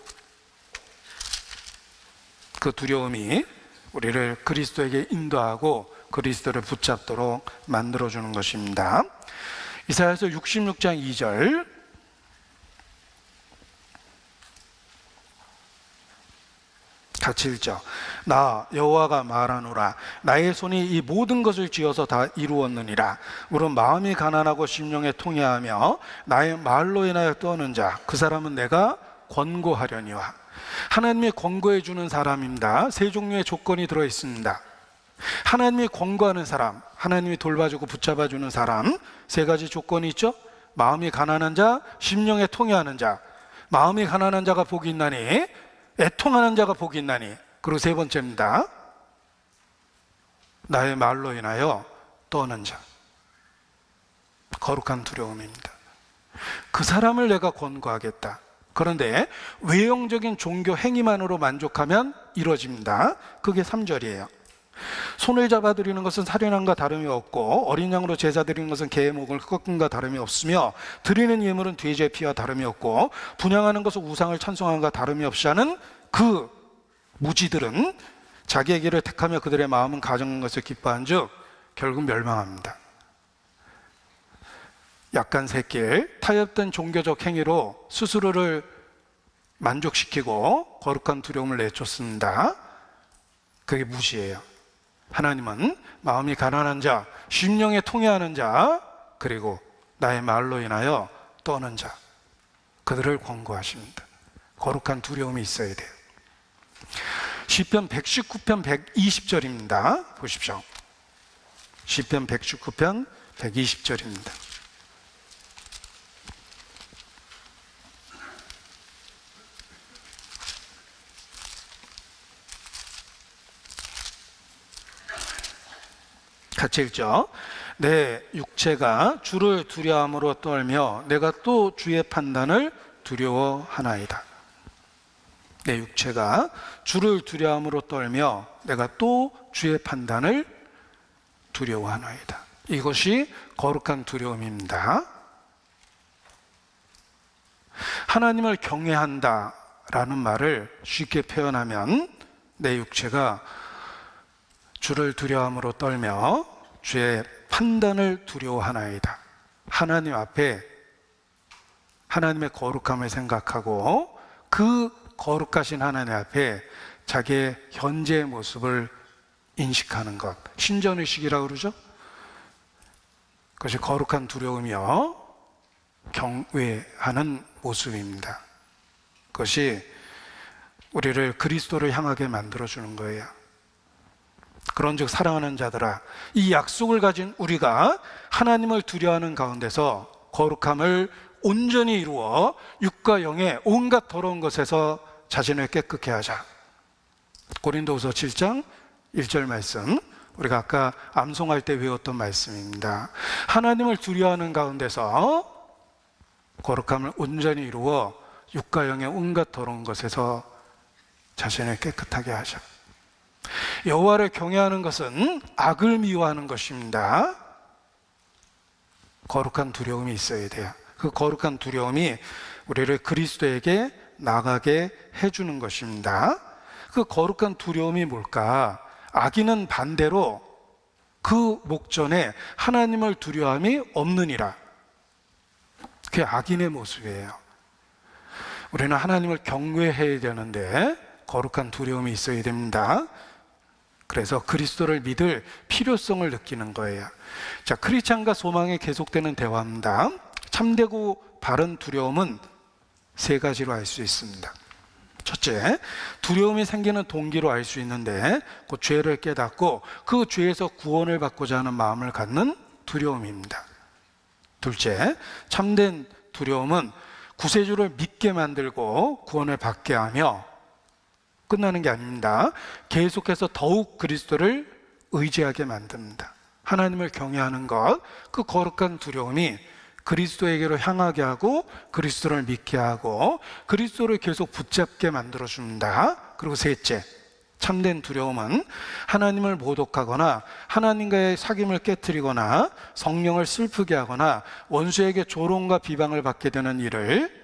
그 두려움이 우리를 그리스도에게 인도하고 그리스도를 붙잡도록 만들어주는 것입니다. 이사야서 66장 2절. 같이 읽죠. 나 여호와가 말하노라. 나의 손이 이 모든 것을 지어서 다 이루었느니라. 물론 마음이 가난하고 심령에 통해하며 나의 말로 인하여 떠는 자, 그 사람은 내가 권고하려니와. 하나님이 권고해 주는 사람입니다. 세 종류의 조건이 들어 있습니다. 하나님이 권고하는 사람, 하나님이 돌봐주고 붙잡아주는 사람, 세 가지 조건이 있죠. 마음이 가난한 자, 심령에 통해하는 자. 마음이 가난한 자가 복이 있나니, 애통하는 자가 복이 있나니. 그리고 세 번째입니다. 나의 말로 인하여 떠는 자. 거룩한 두려움입니다. 그 사람을 내가 권고하겠다. 그런데 외형적인 종교 행위만으로 만족하면 이루어집니다. 그게 3절이에요. 손을 잡아 드리는 것은 살인함과 다름이 없고 어린 양으로 제사 드리는 것은 개의 목을 꺾음과 다름이 없으며 드리는 예물은 돼지의 피와 다름이 없고 분향하는 것은 우상을 찬송함과 다름이 없이 하는 그 무지들은 자기의 길을 택하며 그들의 마음은 가증한 것을 기뻐한 즉 결국 멸망합니다. 약간 새길 타협된 종교적 행위로 스스로를 만족시키고 거룩한 두려움을 내쫓습니다. 그게 무지예요. 하나님은 마음이 가난한 자, 심령에 통회하는 자, 그리고 나의 말로 인하여 떠는 자, 그들을 권고하십니다. 거룩한 두려움이 있어야 돼요. 시편 119편 120절입니다. 보십시오. 시편 119편 120절입니다. 같이 읽죠. 내 육체가 주를 두려움으로 떨며 내가 또 주의 판단을 두려워하나이다. 내 육체가 주를 두려움으로 떨며 내가 또 주의 판단을 두려워하나이다. 이것이 거룩한 두려움입니다. 하나님을 경외한다라는 말을 쉽게 표현하면 내 육체가 주를 두려움으로 떨며 주의 판단을 두려워하나이다. 하나님 앞에 하나님의 거룩함을 생각하고 그 거룩하신 하나님 앞에 자기의 현재의 모습을 인식하는 것, 신전의식이라고 그러죠. 그것이 거룩한 두려움이요 경외하는 모습입니다. 그것이 우리를 그리스도를 향하게 만들어주는 거예요. 그런즉 사랑하는 자들아, 이 약속을 가진 우리가 하나님을 두려워하는 가운데서 거룩함을 온전히 이루어 육과 영의 온갖 더러운 것에서 자신을 깨끗게 하자. 고린도후서 7장 1절 말씀, 우리가 아까 암송할 때 외웠던 말씀입니다. 하나님을 두려워하는 가운데서 거룩함을 온전히 이루어 육과 영의 온갖 더러운 것에서 자신을 깨끗하게 하자. 여호와를 경외하는 것은 악을 미워하는 것입니다. 거룩한 두려움이 있어야 돼요. 그 거룩한 두려움이 우리를 그리스도에게 나가게 해주는 것입니다. 그 거룩한 두려움이 뭘까? 악인은 반대로 그 목전에 하나님을 두려움이 없느니라. 그게 악인의 모습이에요. 우리는 하나님을 경외해야 되는데 거룩한 두려움이 있어야 됩니다. 그래서 그리스도를 믿을 필요성을 느끼는 거예요. 자, 크리스찬과 소망이 계속되는 대화입니다. 참되고 바른 두려움은 세 가지로 알 수 있습니다. 첫째, 두려움이 생기는 동기로 알 수 있는데 그 죄를 깨닫고 그 죄에서 구원을 받고자 하는 마음을 갖는 두려움입니다. 둘째, 참된 두려움은 구세주를 믿게 만들고 구원을 받게 하며 끝나는 게 아닙니다. 계속해서 더욱 그리스도를 의지하게 만듭니다. 하나님을 경외하는 것, 그 거룩한 두려움이 그리스도에게로 향하게 하고 그리스도를 믿게 하고 그리스도를 계속 붙잡게 만들어줍니다. 그리고 셋째, 참된 두려움은 하나님을 모독하거나 하나님과의 사귐을 깨트리거나 성령을 슬프게 하거나 원수에게 조롱과 비방을 받게 되는 일을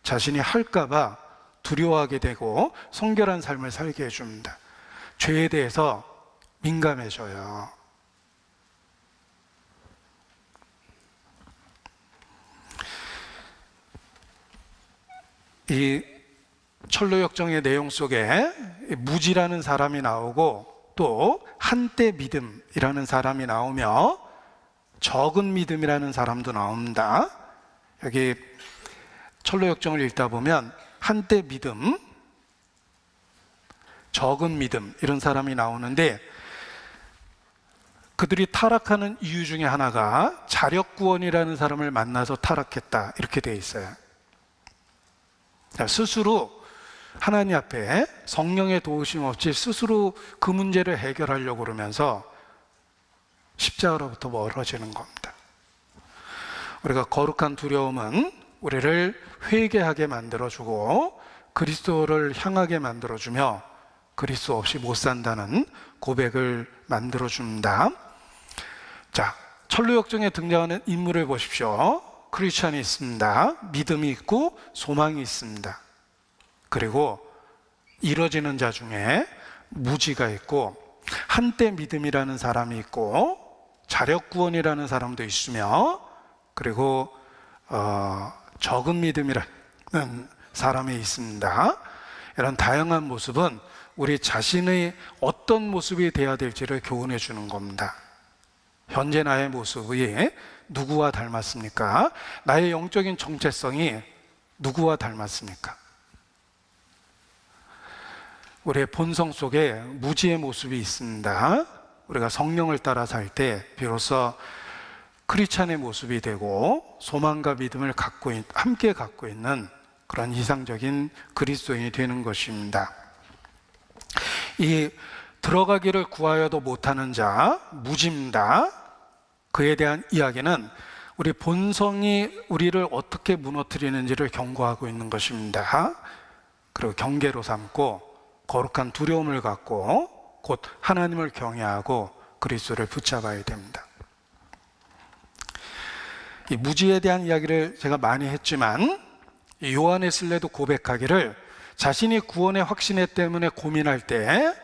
자신이 할까 봐 두려워하게 되고 성결한 삶을 살게 해줍니다. 죄에 대해서 민감해져요. 이 철로역정의 내용 속에 무지라는 사람이 나오고 또 한때 믿음이라는 사람이 나오며 적은 믿음이라는 사람도 나옵니다. 여기 철로역정을 읽다 보면 한때 믿음, 적은 믿음 이런 사람이 나오는데 그들이 타락하는 이유 중에 하나가 자력구원이라는 사람을 만나서 타락했다 이렇게 되어 있어요. 스스로 하나님 앞에 성령의 도우심 없이 스스로 그 문제를 해결하려고 그러면서 십자가로부터 멀어지는 겁니다. 우리가 거룩한 두려움은 우리를 회개하게 만들어주고 그리스도를 향하게 만들어주며 그리스도 없이 못 산다는 고백을 만들어줍니다. 자, 철로역정에 등장하는 인물을 보십시오. 크리스찬이 있습니다. 믿음이 있고 소망이 있습니다. 그리고 이뤄지는 자 중에 무지가 있고, 한때 믿음이라는 사람이 있고, 자력구원이라는 사람도 있으며, 그리고 적은 믿음이라는 사람이 있습니다. 이런 다양한 모습은 우리 자신의 어떤 모습이 되어야 될지를 교훈해 주는 겁니다. 현재 나의 모습이 누구와 닮았습니까? 나의 영적인 정체성이 누구와 닮았습니까? 우리의 본성 속에 무지의 모습이 있습니다. 우리가 성령을 따라 살 때 비로소 크리스찬의 모습이 되고 소망과 믿음을 함께 갖고 있는 그런 이상적인 그리스도인이 되는 것입니다. 이 들어가기를 구하여도 못하는 자, 무지입니다. 그에 대한 이야기는 우리 본성이 우리를 어떻게 무너뜨리는지를 경고하고 있는 것입니다. 그리고 경계로 삼고 거룩한 두려움을 갖고 곧 하나님을 경외하고 그리스도를 붙잡아야 됩니다. 이 무지에 대한 이야기를 제가 많이 했지만 요한웨슬레도 고백하기를 자신이 구원의 확신에 때문에 고민할 때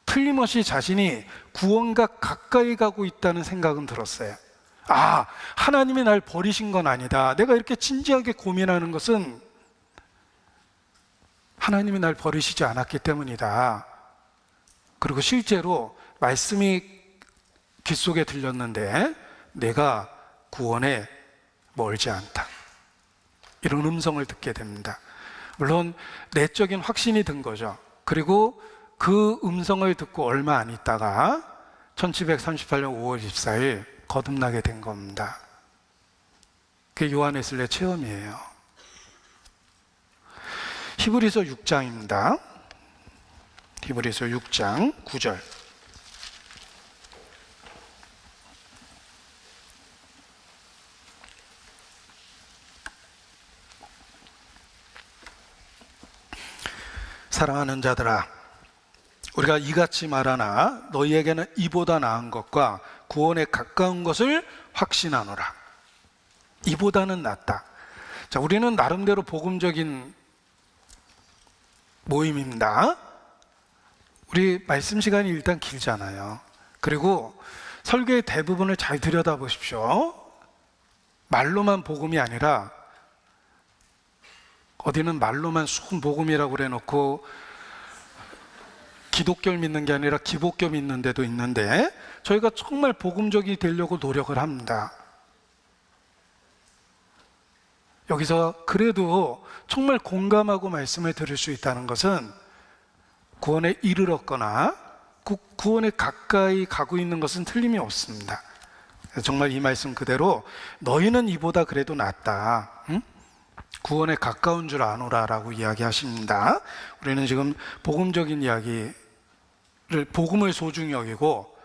틀림없이 자신이 구원과 가까이 가고 있다는 생각은 들었어요. 아, 하나님이 날 버리신 건 아니다. 내가 이렇게 진지하게 고민하는 것은 하나님이 날 버리시지 않았기 때문이다. 그리고 실제로 말씀이 귓속에 들렸는데 내가 구원에 멀지 않다. 이런 음성을 듣게 됩니다. 물론 내적인 확신이 든 거죠. 그리고 그 음성을 듣고 얼마 안 있다가 1738년 5월 24일 거듭나게 된 겁니다. 그게 요한웨슬레 체험이에요. 히브리서 6장입니다. 히브리서 6장 9절. 사랑하는 자들아, 우리가 이같이 말하나 너희에게는 이보다 나은 것과 구원에 가까운 것을 확신하노라. 이보다는 낫다. 자, 우리는 나름대로 복음적인 모임입니다. 우리 말씀 시간이 일단 길잖아요. 그리고 설교의 대부분을 잘 들여다보십시오. 말로만 복음이 아니라 어디는 말로만 순 복음이라고 그래놓고 기독교를 믿는 게 아니라 기복교 믿는 데도 있는데 저희가 정말 복음적이 되려고 노력을 합니다. 여기서 그래도 정말 공감하고 말씀을 들을 수 있다는 것은 구원에 이르렀거나 구원에 가까이 가고 있는 것은 틀림이 없습니다. 정말 이 말씀 그대로 너희는 이보다 그래도 낫다. 응? 구원에 가까운 줄 아노라 라고 이야기하십니다. 우리는 지금 복음적인 이야기를 복음을 소중히 여기고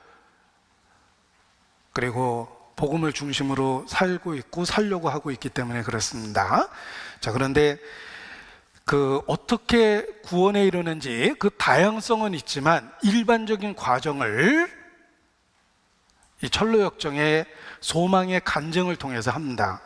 그리고 복음을 중심으로 살고 있고 살려고 하고 있기 때문에 그렇습니다. 자, 그런데 어떻게 구원에 이르는지 그 다양성은 있지만 일반적인 과정을 이 철로역정의 소망의 간증을 통해서 합니다.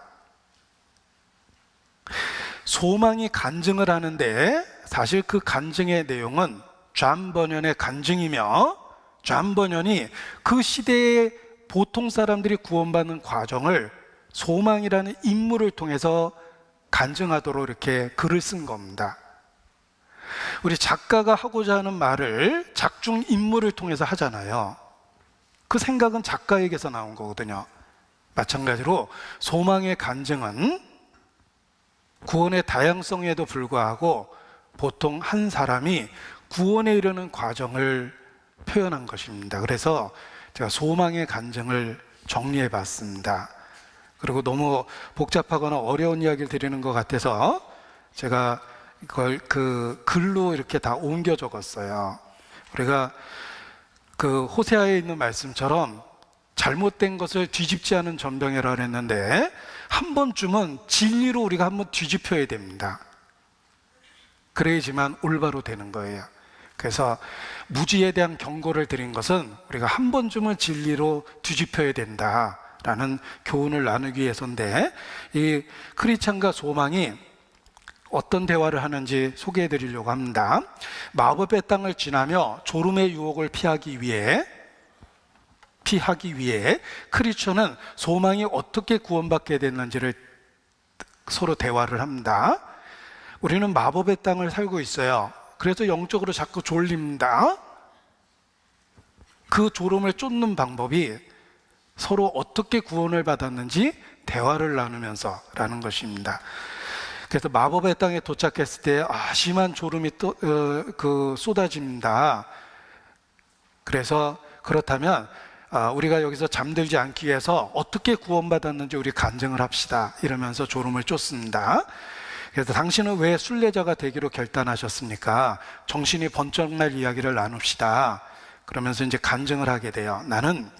소망이 간증을 하는데 사실 그 간증의 내용은 존 버년의 간증이며 존 버년이 그 시대의 보통 사람들이 구원받는 과정을 소망이라는 인물을 통해서 간증하도록 이렇게 글을 쓴 겁니다. 우리 작가가 하고자 하는 말을 작중 인물을 통해서 하잖아요. 그 생각은 작가에게서 나온 거거든요. 마찬가지로 소망의 간증은 구원의 다양성에도 불구하고 보통 한 사람이 구원에 이르는 과정을 표현한 것입니다. 그래서 제가 소망의 간증을 정리해 봤습니다. 그리고 너무 복잡하거나 어려운 이야기를 드리는 것 같아서 제가 이걸 그 글로 이렇게 다 옮겨 적었어요. 우리가 그 호세아에 있는 말씀처럼 잘못된 것을 뒤집지 않은 전병이라고 했는데 한 번쯤은 진리로 우리가 한번 뒤집혀야 됩니다. 그래야지만 올바로 되는 거예요. 그래서 무지에 대한 경고를 드린 것은 우리가 한 번쯤은 진리로 뒤집혀야 된다라는 교훈을 나누기 위해서인데 이 크리스찬과 소망이 어떤 대화를 하는지 소개해 드리려고 합니다. 마법의 땅을 지나며 졸음의 유혹을 피하기 위해 크리스천은 소망이 어떻게 구원받게 됐는지를 서로 대화를 합니다. 우리는 마법의 땅을 살고 있어요. 그래서 영적으로 자꾸 졸립니다. 그 졸음을 쫓는 방법이 서로 어떻게 구원을 받았는지 대화를 나누면서 라는 것입니다. 그래서 마법의 땅에 도착했을 때 심한 졸음이 쏟아집니다. 그래서 그렇다면 우리가 여기서 잠들지 않기 위해서 어떻게 구원받았는지 우리 간증을 합시다 이러면서 졸음을 쫓습니다. 그래서 당신은 왜 순례자가 되기로 결단하셨습니까? 정신이 번쩍 날 이야기를 나눕시다. 그러면서 이제 간증을 하게 돼요. 나는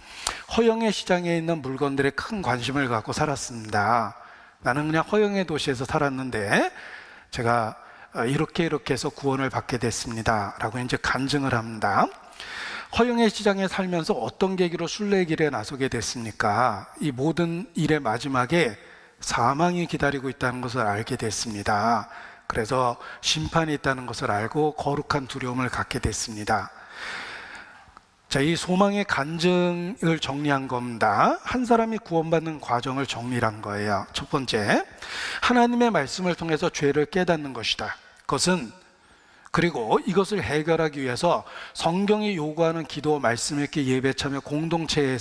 허영의 시장에 있는 물건들에 큰 관심을 갖고 살았습니다. 나는 그냥 허영의 도시에서 살았는데 제가 이렇게 해서 구원을 받게 됐습니다 라고 이제 간증을 합니다. 허영의 시장에 살면서 어떤 계기로 순례길에 나서게 됐습니까? 이 모든 일의 마지막에 사망이 기다리고 있다는 것을 알게 됐습니다. 그래서 심판이 있다는 것을 알고 거룩한 두려움을 갖게 됐습니다. 자, 이 소망의 간증을 정리한 겁니다. 한 사람이 구원받는 과정을 정리한 거예요. 첫 번째, 하나님의 말씀을 통해서 죄를 깨닫는 것이다. 그리고 이것을 해결하기 위해서 성경이 요구하는 기도, 말씀 읽기, 예배 참여, 공동체에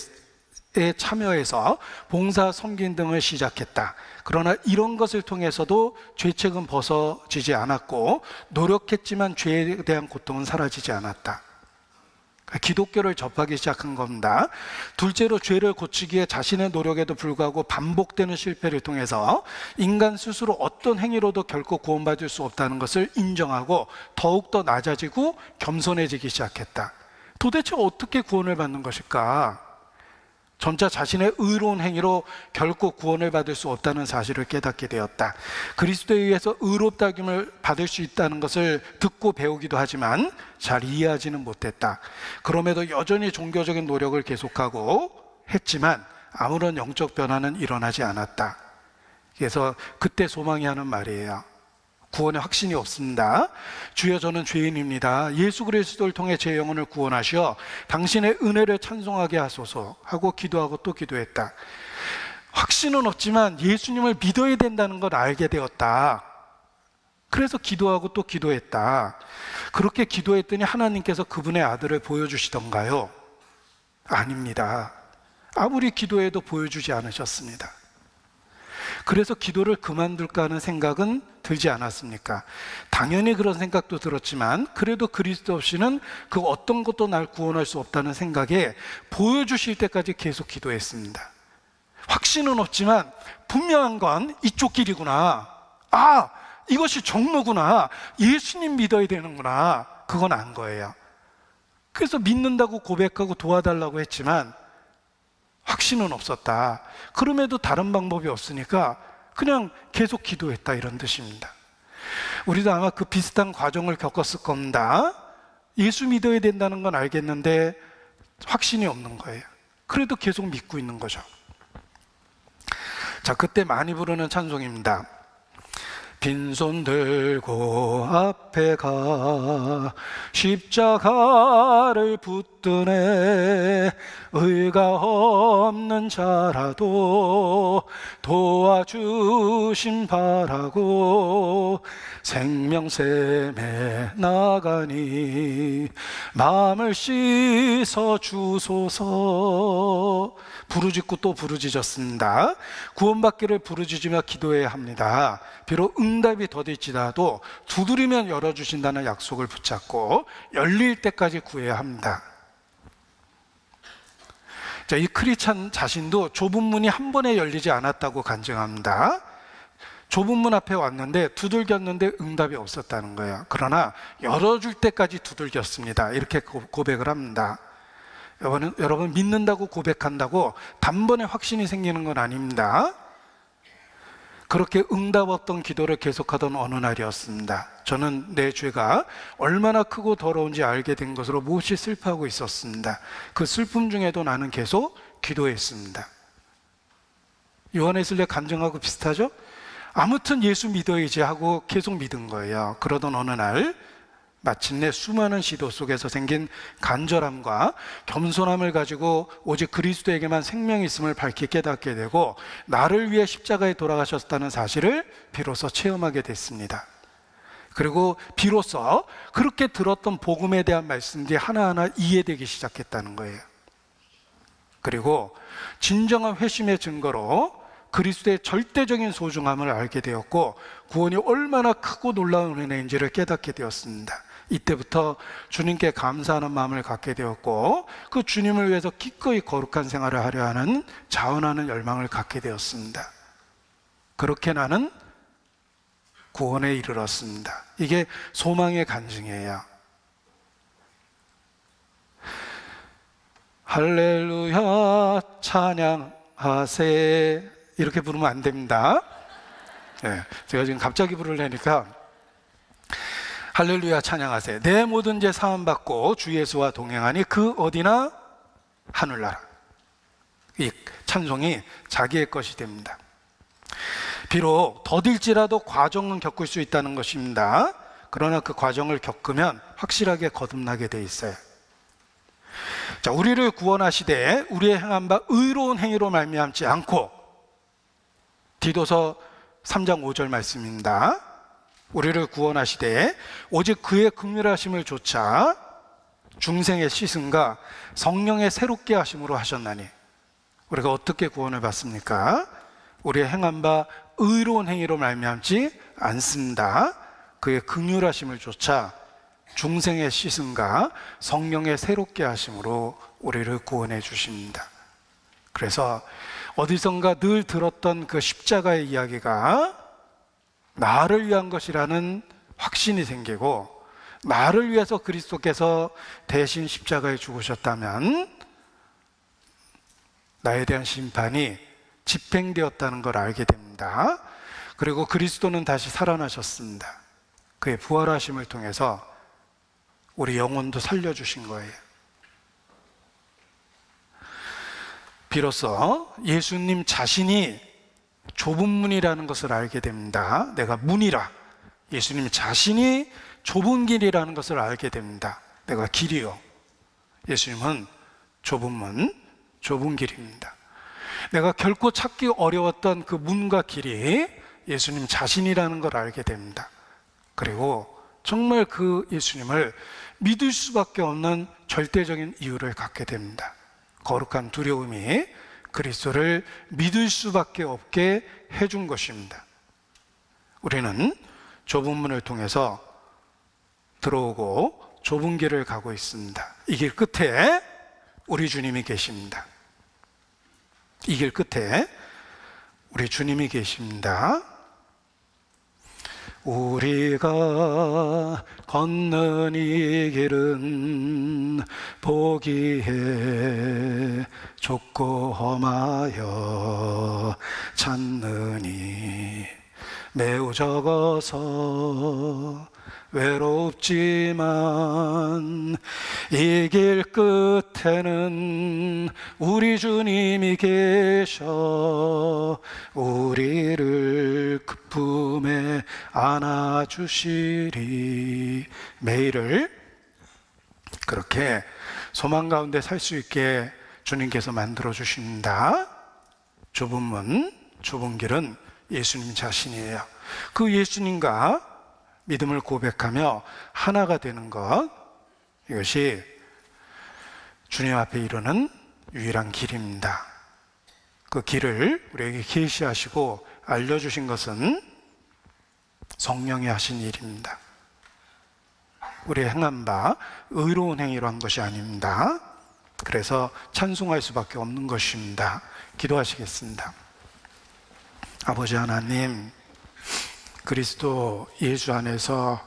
참여해서 봉사, 섬긴 등을 시작했다. 그러나 이런 것을 통해서도 죄책은 벗어지지 않았고 노력했지만 죄에 대한 고통은 사라지지 않았다. 기독교를 접하기 시작한 겁니다. 둘째로, 죄를 고치기 위해 자신의 노력에도 불구하고 반복되는 실패를 통해서 인간 스스로 어떤 행위로도 결코 구원받을 수 없다는 것을 인정하고 더욱더 낮아지고 겸손해지기 시작했다. 도대체 어떻게 구원을 받는 것일까? 점차 자신의 의로운 행위로 결코 구원을 받을 수 없다는 사실을 깨닫게 되었다. 그리스도에 의해서 의롭다김을 받을 수 있다는 것을 듣고 배우기도 하지만 잘 이해하지는 못했다. 그럼에도 여전히 종교적인 노력을 계속하고 했지만 아무런 영적 변화는 일어나지 않았다. 그래서 그때 소망이 하는 말이에요. 구원의 확신이 없습니다. 주여, 저는 죄인입니다. 예수 그리스도를 통해 제 영혼을 구원하시어 당신의 은혜를 찬송하게 하소서 하고 기도하고 또 기도했다. 확신은 없지만 예수님을 믿어야 된다는 걸 알게 되었다. 그래서 기도하고 또 기도했다. 그렇게 기도했더니 하나님께서 그분의 아들을 보여주시던가요? 아닙니다. 아무리 기도해도 보여주지 않으셨습니다. 그래서 기도를 그만둘까 하는 생각은 들지 않았습니까? 당연히 그런 생각도 들었지만 그래도 그리스도 없이는 그 어떤 것도 날 구원할 수 없다는 생각에 보여주실 때까지 계속 기도했습니다. 확신은 없지만 분명한 건 이쪽 길이구나, 이것이 정로구나, 예수님 믿어야 되는구나, 그건 안 거예요. 그래서 믿는다고 고백하고 도와달라고 했지만 확신은 없었다. 그럼에도 다른 방법이 없으니까 그냥 계속 기도했다, 이런 뜻입니다. 우리도 아마 그 비슷한 과정을 겪었을 겁니다. 예수 믿어야 된다는 건 알겠는데 확신이 없는 거예요. 그래도 계속 믿고 있는 거죠. 자, 그때 많이 부르는 찬송입니다. 빈손 들고 앞에 가 십자가를 붙드네, 의가 없는 자라도 도와주심 바라고 생명샘에 나가니 마음을 씻어 주소서. 부르짖고 또 부르짖었습니다. 구원받기를 부르짖으며 기도해야 합니다. 비록 응답이 더딜지라도 두드리면 열어주신다는 약속을 붙잡고 열릴 때까지 구해야 합니다. 자, 이 크리스찬 자신도 좁은 문이 한 번에 열리지 않았다고 간증합니다. 좁은 문 앞에 왔는데 두들겼는데 응답이 없었다는 거예요. 그러나 열어줄 때까지 두들겼습니다. 이렇게 고백을 합니다. 여러분, 믿는다고 고백한다고 단번에 확신이 생기는 건 아닙니다. 그렇게 응답 없던 기도를 계속하던 어느 날이었습니다. 저는 내 죄가 얼마나 크고 더러운지 알게 된 것으로 몹시 슬퍼하고 있었습니다. 그 슬픔 중에도 나는 계속 기도했습니다. 요한의 순례 간증하고 비슷하죠? 아무튼 예수 믿어야지 하고 계속 믿은 거예요. 그러던 어느 날 마침내 수많은 시도 속에서 생긴 간절함과 겸손함을 가지고 오직 그리스도에게만 생명이 있음을 밝히 깨닫게 되고 나를 위해 십자가에 돌아가셨다는 사실을 비로소 체험하게 됐습니다. 그리고 비로소 그렇게 들었던 복음에 대한 말씀들이 하나하나 이해되기 시작했다는 거예요. 그리고 진정한 회심의 증거로 그리스도의 절대적인 소중함을 알게 되었고 구원이 얼마나 크고 놀라운 은혜인지를 깨닫게 되었습니다. 이때부터 주님께 감사하는 마음을 갖게 되었고 그 주님을 위해서 기꺼이 거룩한 생활을 하려 하는 자원하는 열망을 갖게 되었습니다. 그렇게 나는 구원에 이르렀습니다. 이게 소망의 간증이에요. 할렐루야 찬양하세 이렇게 부르면 안 됩니다. 네, 제가 지금 갑자기 부르려니까 할렐루야 찬양하세 내 모든 죄 사함받고 주 예수와 동행하니 그 어디나 하늘나라. 이 찬송이 자기의 것이 됩니다. 비록 더딜지라도 과정은 겪을 수 있다는 것입니다. 그러나 그 과정을 겪으면 확실하게 거듭나게 돼 있어요. 자, 우리를 구원하시되 우리의 행한 바 의로운 행위로 말미암지 않고 디도서 3장 5절 말씀입니다. 우리를 구원하시되 오직 그의 긍휼하심을 조차 중생의 씻음과 성령의 새롭게 하심으로 하셨나니. 우리가 어떻게 구원을 받습니까? 우리의 행한 바 의로운 행위로 말미암지 않습니다. 그의 긍휼하심을 조차 중생의 씻음과 성령의 새롭게 하심으로 우리를 구원해 주십니다. 그래서 어디선가 늘 들었던 그 십자가의 이야기가 나를 위한 것이라는 확신이 생기고 나를 위해서 그리스도께서 대신 십자가에 죽으셨다면 나에 대한 심판이 집행되었다는 걸 알게 됩니다. 그리고 그리스도는 다시 살아나셨습니다. 그의 부활하심을 통해서 우리 영혼도 살려주신 거예요. 비로소 예수님 자신이 좁은 문이라는 것을 알게 됩니다. 내가 문이라. 예수님 자신이 좁은 길이라는 것을 알게 됩니다. 내가 길이요. 예수님은 좁은 문, 좁은 길입니다. 내가 결코 찾기 어려웠던 그 문과 길이 예수님 자신이라는 걸 알게 됩니다. 그리고 정말 그 예수님을 믿을 수밖에 없는 절대적인 이유를 갖게 됩니다. 거룩한 두려움이 그리스도를 믿을 수밖에 없게 해준 것입니다. 우리는 좁은 문을 통해서 들어오고 좁은 길을 가고 있습니다. 이 길 끝에 우리 주님이 계십니다. 이 길 끝에 우리 주님이 계십니다. 우리가 걷는 이 길은 보기에 좁고 험하여 찾느니 매우 적어서 외롭지만 이 길 끝에는 우리 주님이 계셔 우리를 그 품에 안아주시리. 매일을 그렇게 소망 가운데 살 수 있게 주님께서 만들어 주십니다. 좁은 문, 좁은 길은 예수님 자신이에요. 그 예수님과 믿음을 고백하며 하나가 되는 것, 이것이 주님 앞에 이르는 유일한 길입니다. 그 길을 우리에게 계시하시고 알려주신 것은 성령이 하신 일입니다. 우리의 행한 바 의로운 행위로 한 것이 아닙니다. 그래서 찬송할 수밖에 없는 것입니다. 기도하시겠습니다. 아버지 하나님, 그리스도 예수 안에서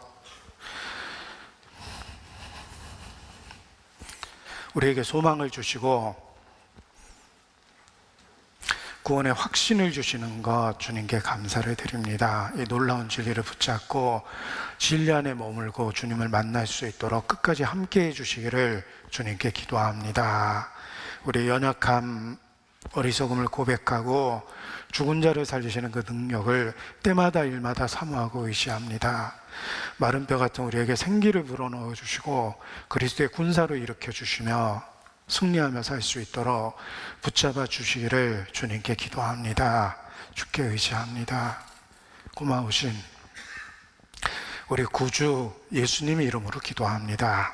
우리에게 소망을 주시고 구원의 확신을 주시는 것 주님께 감사를 드립니다. 이 놀라운 진리를 붙잡고 진리 안에 머물고 주님을 만날 수 있도록 끝까지 함께해 주시기를 주님께 기도합니다. 우리의 연약함, 어리석음을 고백하고 죽은 자를 살리시는 그 능력을 때마다 일마다 사모하고 의지합니다. 마른 뼈 같은 우리에게 생기를 불어넣어 주시고 그리스도의 군사로 일으켜 주시며 승리하며 살 수 있도록 붙잡아 주시기를 주님께 기도합니다. 주께 의지합니다. 고마우신 우리 구주 예수님의 이름으로 기도합니다.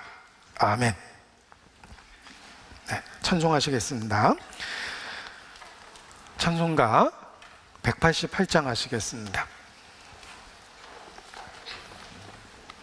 아멘. 네, 찬송하시겠습니다. 찬송가 188장 하시겠습니다.